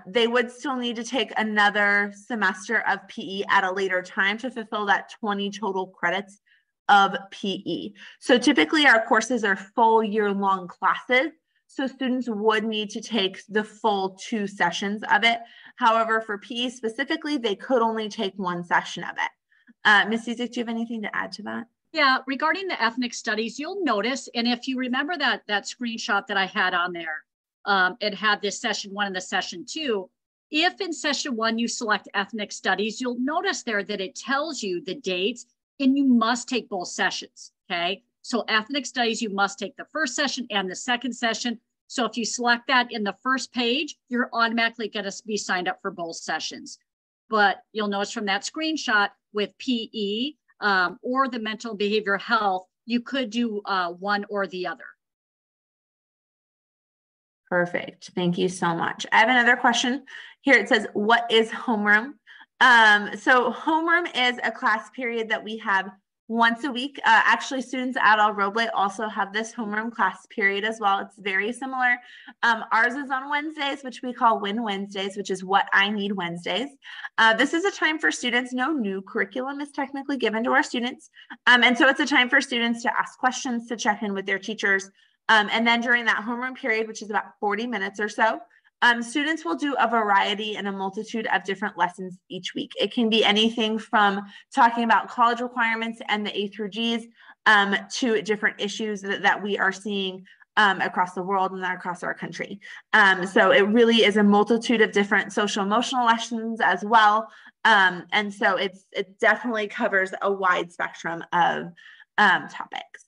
they would still need to take another semester of PE at a later time to fulfill that 20 total credits of PE. So typically our courses are full year-long classes. So students would need to take the full 2 sessions of it. However, for PE specifically, they could only take 1 session of it. Ms. Cizik, do you have anything to add to that? Yeah, regarding the ethnic studies, you'll notice, and if you remember that screenshot that I had on there, it had this session 1 and the session 2. If in session 1 you select ethnic studies, you'll notice there that it tells you the dates and you must take both sessions, okay? So ethnic studies, you must take the first session and the second session. So if you select that in the first page, you're automatically going to be signed up for both sessions. But you'll notice from that screenshot with PE or the mental and behavioral health, you could do one or the other. Perfect. Thank you so much. I have another question here. It says, what is homeroom? So homeroom is a class period that we have once a week. Actually, students at El Roble also have this homeroom class period as well. It's very similar. Ours is on Wednesdays, which we call Win Wednesdays, which is What I Need Wednesdays. This is a time for students. No new curriculum is technically given to our students. And so it's a time for students to ask questions, to check in with their teachers. And then during that homeroom period, which is about 40 minutes or so, Students will do a variety and a multitude of different lessons each week. It can be anything from talking about college requirements and the A through Gs to different issues that we are seeing across the world and across our country. So it really is a multitude of different social emotional lessons as well. And so it definitely covers a wide spectrum of topics.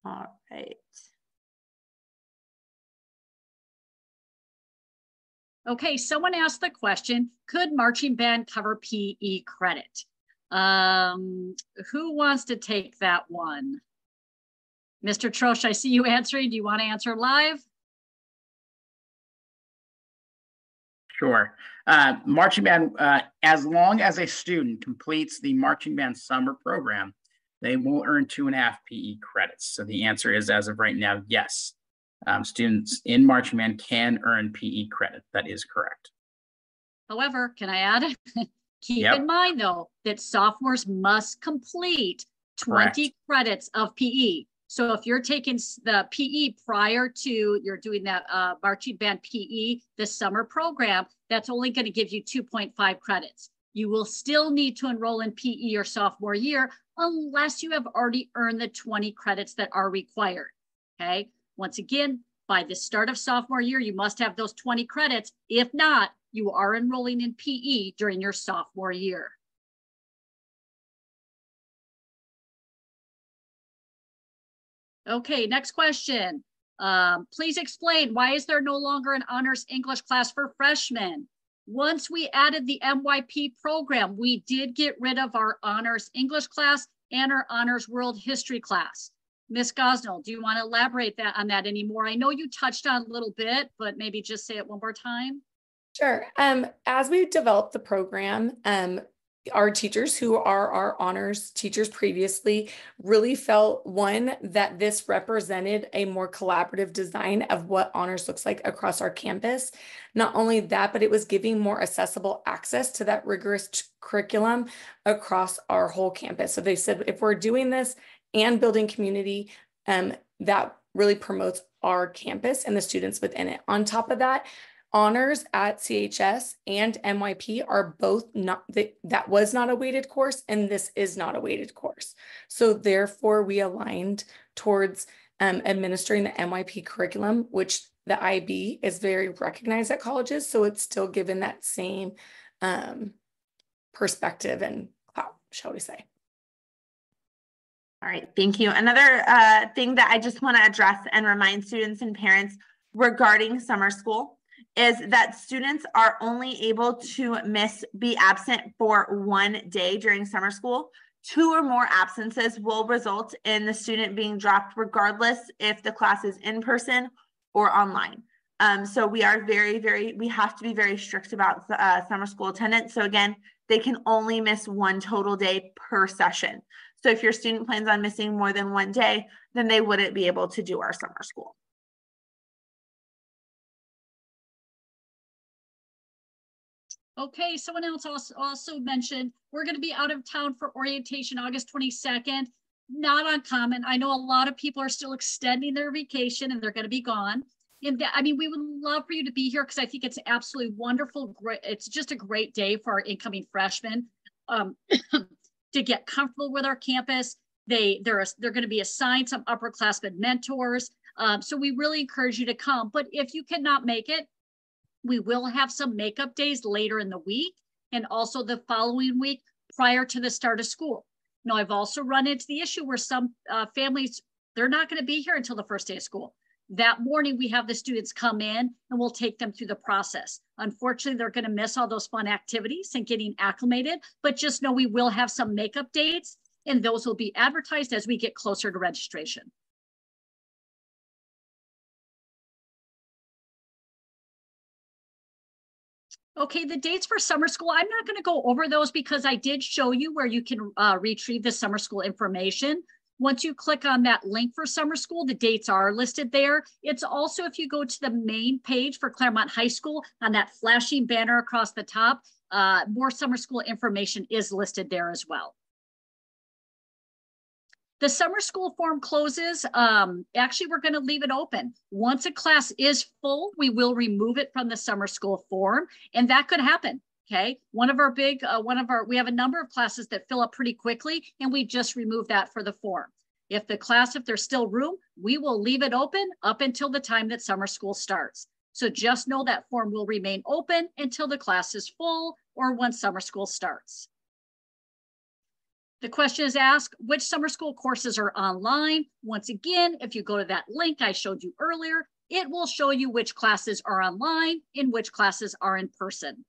All right. Okay, someone asked the question, could marching band cover PE credit? Who wants to take that one? Mr. Trosh, I see you answering. Do you want to answer live? Sure. Marching band, as long as a student completes the marching band summer program, they will earn 2.5 PE credits. So the answer is, as of right now, yes. Students in marching band can earn PE credit. That is correct. However, can I add? Keep in mind, though, that sophomores must complete 20 credits of PE. So if you're taking the PE prior to you're doing that marching band PE, the summer program, that's only going to give you 2.5 credits. You will still need to enroll in PE your sophomore year unless you have already earned the 20 credits that are required. Okay. Once again, by the start of sophomore year, you must have those 20 credits. If not, you are enrolling in PE during your sophomore year. Okay, next question. Please explain, why is there no longer an honors English class for freshmen? Once we added the MYP program, we did get rid of our honors English class and our honors world history class. Ms. Gosnell, do you want to elaborate on that anymore? I know you touched on a little bit, but maybe just say it one more time. Sure. As we developed the program, our teachers who are our honors teachers previously really felt, one, that this represented a more collaborative design of what honors looks like across our campus. Not only that, but it was giving more accessible access to that rigorous curriculum across our whole campus. So they said, if we're doing this and building community, that really promotes our campus and the students within it. On top of that, honors at CHS and MYP are both not, that was not a weighted course, and this is not a weighted course. So therefore we aligned towards administering the MYP curriculum, which the IB is very recognized at colleges. So it's still given that same perspective and clout, shall we say. All right, thank you. Another thing that I just want to address and remind students and parents regarding summer school is that students are only able to be absent for 1 day during summer school. 2 or more absences will result in the student being dropped regardless if the class is in person or online. So we are we have to be very strict about summer school attendance. So again, they can only miss 1 total day per session. So if your student plans on missing more than 1 day, then they wouldn't be able to do our summer school. Okay, someone else also mentioned we're going to be out of town for orientation August 22nd. Not uncommon. I know a lot of people are still extending their vacation and they're going to be gone. And I mean, we would love for you to be here because I think it's absolutely wonderful. Great. It's just a great day for our incoming freshmen to get comfortable with our campus. They're going to be assigned some upperclassmen mentors. So we really encourage you to come. But if you cannot make it, we will have some makeup days later in the week and also the following week prior to the start of school. Now, I've also run into the issue where some families, they're not going to be here until the first day of school. That morning, we have the students come in and we'll take them through the process. Unfortunately, they're going to miss all those fun activities and getting acclimated, but just know we will have some makeup dates and those will be advertised as we get closer to registration. Okay, the dates for summer school, I'm not going to go over those because I did show you where you can retrieve the summer school information. Once you click on that link for summer school, the dates are listed there. It's also, if you go to the main page for Claremont High School, on that flashing banner across the top, more summer school information is listed there as well. The summer school form closes. Actually, we're going to leave it open. Once a class is full, we will remove it from the summer school form, and that could happen. Okay, we have a number of classes that fill up pretty quickly, and we just remove that for the form. If there's still room, we will leave it open up until the time that summer school starts. So just know that form will remain open until the class is full or when summer school starts. The question is asked, which summer school courses are online? Once again, if you go to that link I showed you earlier, it will show you which classes are online and which classes are in person.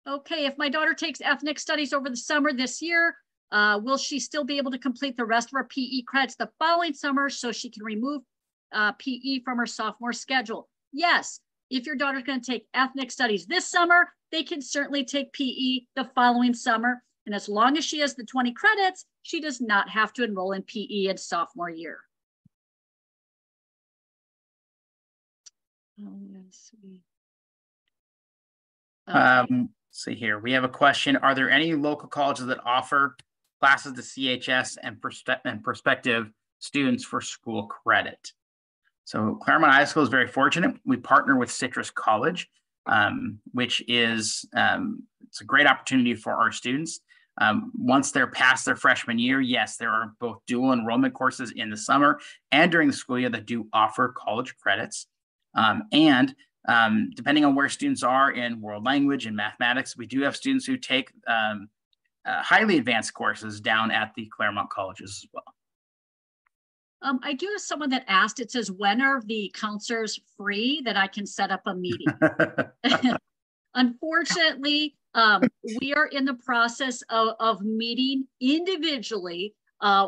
Okay, if my daughter takes ethnic studies over the summer this year, will she still be able to complete the rest of her PE credits the following summer so she can remove PE from her sophomore schedule? Yes, if your daughter's going to take ethnic studies this summer, they can certainly take PE the following summer. And as long as she has the 20 credits, she does not have to enroll in PE in sophomore year. Oh, yes. Okay. See here, we have a question. Are there any local colleges that offer classes to CHS and prospective students for school credit? So Claremont High School is very fortunate. We partner with Citrus College, which is it's a great opportunity for our students. Once they're past their freshman year, yes, there are both dual enrollment courses in the summer and during the school year that do offer college credits. Depending on where students are in world language and mathematics, we do have students who take highly advanced courses down at the Claremont colleges as well. I do have someone that asked, it says, when are the counselors free that I can set up a meeting? Unfortunately, we are in the process of meeting individually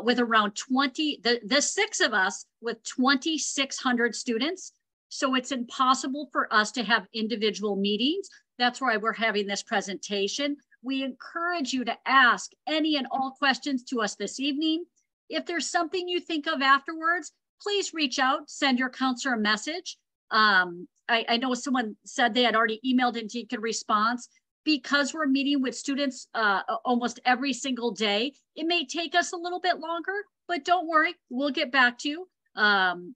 with around 20, the 6 of us with 2,600 students. So it's impossible for us to have individual meetings. That's why we're having this presentation. We encourage you to ask any and all questions to us this evening. If there's something you think of afterwards, please reach out, send your counselor a message. I know someone said they had already emailed and taken a response. Because we're meeting with students almost every single day, it may take us a little bit longer, but don't worry, we'll get back to you.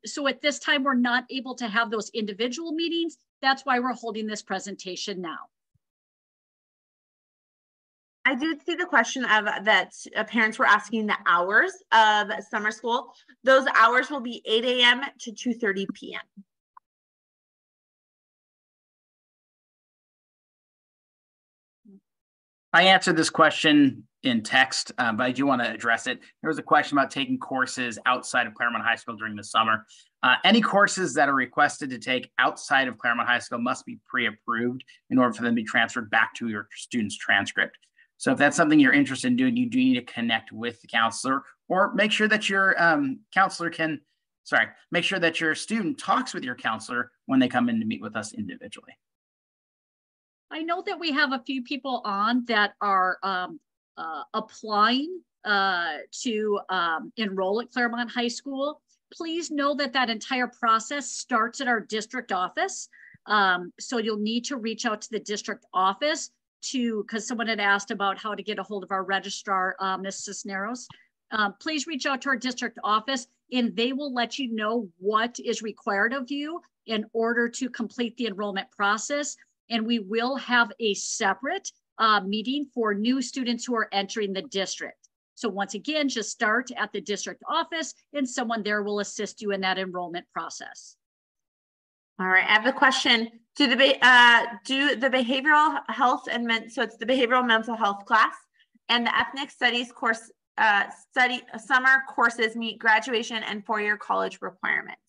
So at this time, we're not able to have those individual meetings. That's why we're holding this presentation now. I did see the question of that parents were asking the hours of summer school. Those hours will be 8 a.m. to 2:30 p.m. I answered this question in text, but I do want to address it. There was a question about taking courses outside of Claremont High School during the summer. Any courses that are requested to take outside of Claremont High School must be pre-approved in order for them to be transferred back to your student's transcript. So if that's something you're interested in doing, you do need to connect with the counselor, or make sure that your make sure that your student talks with your counselor when they come in to meet with us individually. I know that we have a few people on that are applying to enroll at Claremont High School. Please know that that entire process starts at our district office. So you'll need to reach out to the district office because someone had asked about how to get a hold of our registrar, Ms. Cisneros. Please reach out to our district office and they will let you know what is required of you in order to complete the enrollment process. And we will have a separate meeting for new students who are entering the district. So once again, just start at the district office and someone there will assist you in that enrollment process. All right, I have the question. Do the behavioral health and so it's the behavioral mental health class and the ethnic studies course summer courses meet graduation and four-year college requirements?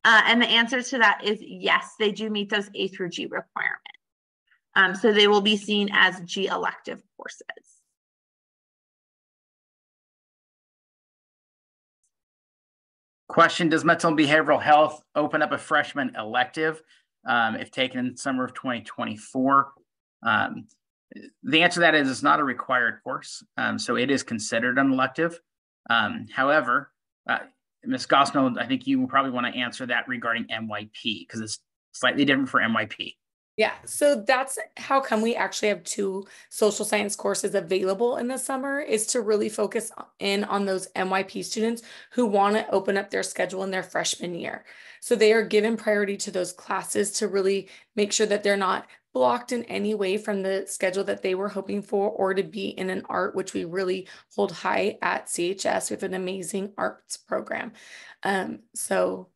And the answer to that is yes, they do meet those A through G requirements. So they will be seen as G elective courses. Question, does mental and behavioral health open up a freshman elective if taken in summer of 2024? The answer to that is it's not a required course, so it is considered an elective. However, Ms. Gosnell, I think you will probably want to answer that regarding MYP because it's slightly different for MYP. Yeah, so that's how come we actually have 2 social science courses available in the summer, is to really focus in on those MYP students who want to open up their schedule in their freshman year. So they are given priority to those classes to really make sure that they're not blocked in any way from the schedule that they were hoping for, or to be in an art, which we really hold high at CHS. We have an amazing arts program. So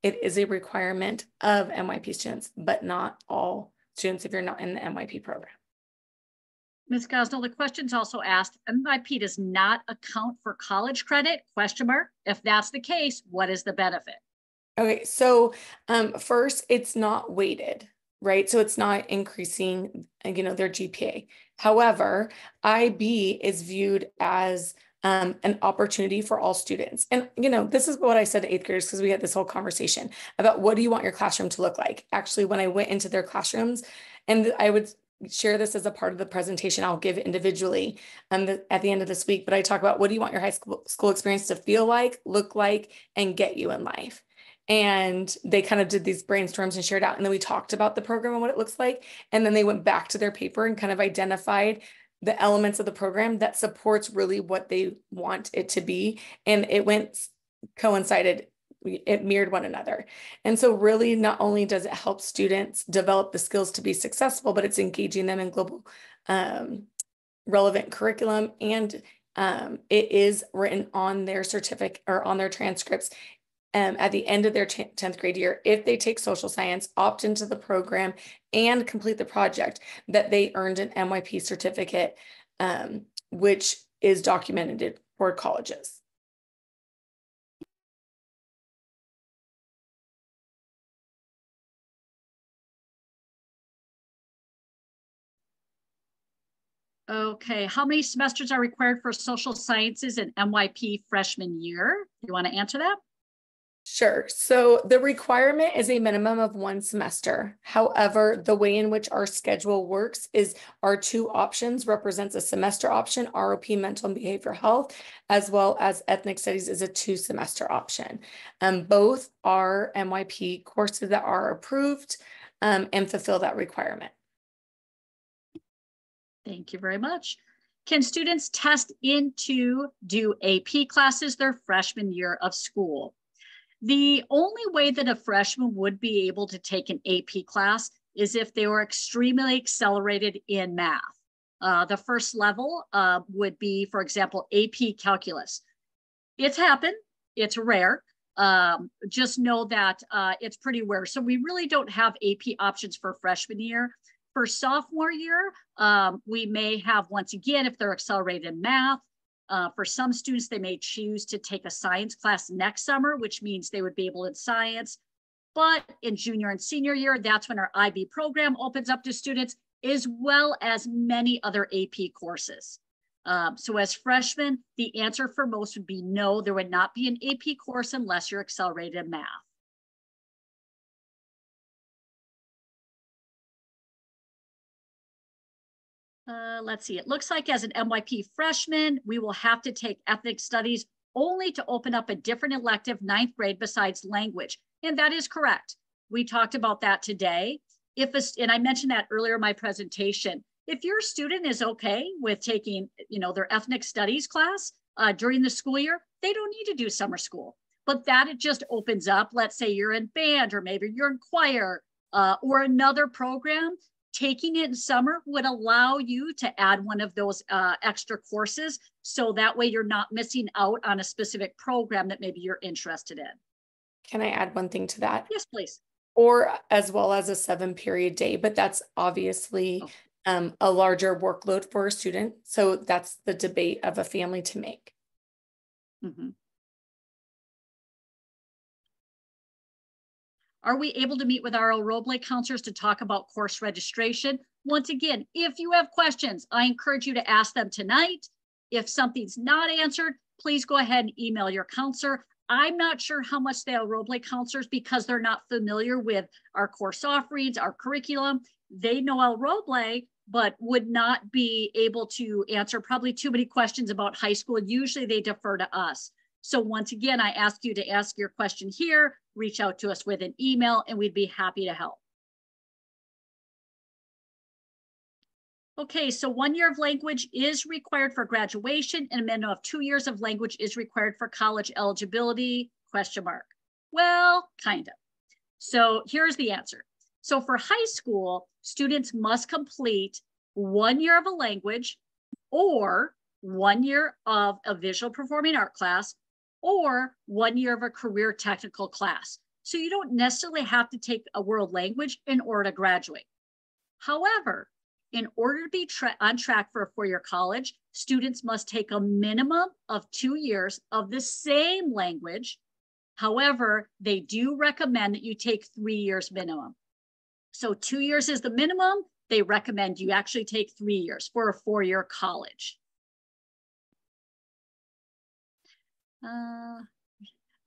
it is a requirement of MYP students, but not all students if you're not in the MYP program. Ms. Gosnell, the question's also asked, MYP does not account for college credit, question mark. If that's the case, what is the benefit? Okay, so first, it's not weighted, right? So it's not increasing, their GPA. However, IB is viewed as an opportunity for all students. And, this is what I said to 8th graders, because we had this whole conversation about what do you want your classroom to look like? Actually, when I went into their classrooms, and I would share this as a part of the presentation I'll give individually at the end of this week, but I talk about what do you want your high school experience to feel like, look like, and get you in life. And they kind of did these brainstorms and shared out. And then we talked about the program and what it looks like. And then they went back to their paper and kind of identified the elements of the program that supports really what they want it to be. And it coincided, it mirrored one another. And so really not only does it help students develop the skills to be successful, but it's engaging them in global relevant curriculum. And it is written on their certificate or on their transcripts at the end of their 10th grade year, if they take social science, opt into the program, and complete the project, that they earned an MYP certificate, which is documented for colleges. Okay, how many semesters are required for social sciences in MYP freshman year? You want to answer that? Sure. So the requirement is a minimum of 1 semester. However, the way in which our schedule works is our 2 options represents a semester option, ROP mental and behavioral health, as well as ethnic studies is a 2-semester option. Both are MYP courses that are approved and fulfill that requirement. Thank you very much. Can students test into do AP classes their freshman year of school? The only way that a freshman would be able to take an AP class is if they were extremely accelerated in math. The first level would be, for example, AP calculus. It's happened, it's rare. Just know that it's pretty rare. So we really don't have AP options for freshman year. For sophomore year, we may have, once again, if they're accelerated in math. For some students, they may choose to take a science class next summer, which means they would be able in science. But in junior and senior year, that's when our IB program opens up to students, as well as many other AP courses. So as freshmen, the answer for most would be no, there would not be an AP course unless you're accelerated in math. Let's see, it looks like as an MYP freshman, we will have to take ethnic studies only to open up a different elective 9th grade besides language. And that is correct. We talked about that today. And I mentioned that earlier in my presentation. If your student is okay with taking, their ethnic studies class during the school year, they don't need to do summer school. But that it just opens up, let's say you're in band or maybe you're in choir or another program. Taking it in summer would allow you to add one of those extra courses. So that way you're not missing out on a specific program that maybe you're interested in. Can I add one thing to that? Yes, please. Or as well as a 7-period day, but that's obviously a larger workload for a student. So that's the debate of a family to make. Mm-hmm. Are we able to meet with our Roble counselors to talk about course registration? Once again, if you have questions, I encourage you to ask them tonight. If something's not answered, please go ahead and email your counselor. I'm not sure how much they are Roble counselors because they're not familiar with our course offerings, our curriculum. They know El Roble, but would not be able to answer probably too many questions about high school. Usually they defer to us. So once again, I ask you to ask your question here, reach out to us with an email, and we'd be happy to help. Okay, so 1 year of language is required for graduation and a minimum of 2 years of language is required for college eligibility, ? Well, kind of. So here's the answer. So for high school, students must complete 1 year of a language or 1 year of a visual performing art class or 1 year of a career technical class. So you don't necessarily have to take a world language in order to graduate. However, in order to be on track for a four-year college, students must take a minimum of 2 years of the same language. However, they do recommend that you take 3 years minimum. So 2 years is the minimum. They recommend you actually take 3 years for a four-year college.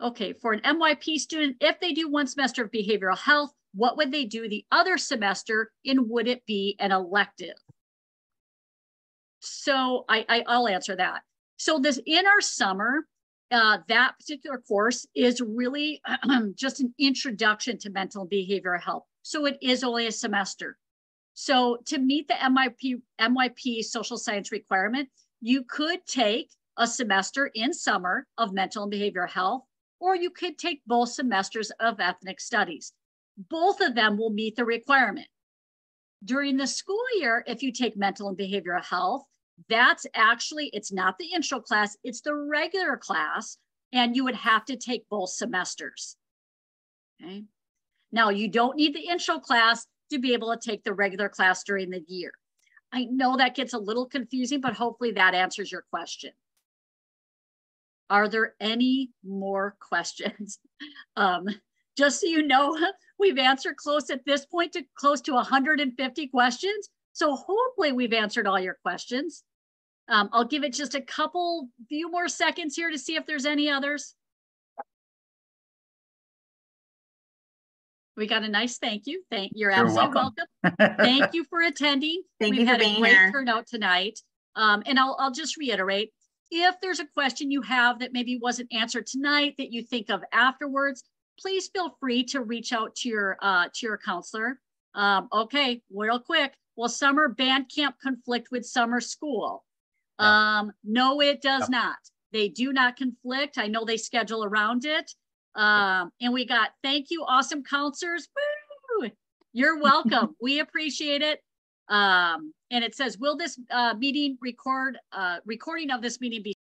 Okay, for an MYP student, if they do 1 semester of behavioral health, what would they do the other semester, and would it be an elective? So I'll answer that. So this in our summer, that particular course is really just an introduction to mental and behavioral health. So it is only a semester. So to meet the MYP social science requirement, you could take a semester in summer of mental and behavioral health, or you could take both semesters of ethnic studies. Both of them will meet the requirement. During the school year, if you take mental and behavioral health, that's actually, it's not the intro class, it's the regular class, and you would have to take both semesters. Okay. Now, you don't need the intro class to be able to take the regular class during the year. I know that gets a little confusing, but hopefully that answers your question. Are there any more questions? Just so you know, we've answered close at this point to close to 150 questions. So hopefully we've answered all your questions. I'll give it just a few more seconds here to see if there's any others. We got a nice thank you. You're absolutely welcome. Thank you for attending. We've had a great turnout tonight. And I'll just reiterate, if there's a question you have that maybe wasn't answered tonight that you think of afterwards, please feel free to reach out to your counselor. Okay, real quick. Will summer band camp conflict with summer school? No, it does not. They do not conflict. I know they schedule around it. And we got, thank you, awesome counselors. Woo! You're welcome. We appreciate it. And it says, will this recording of this meeting be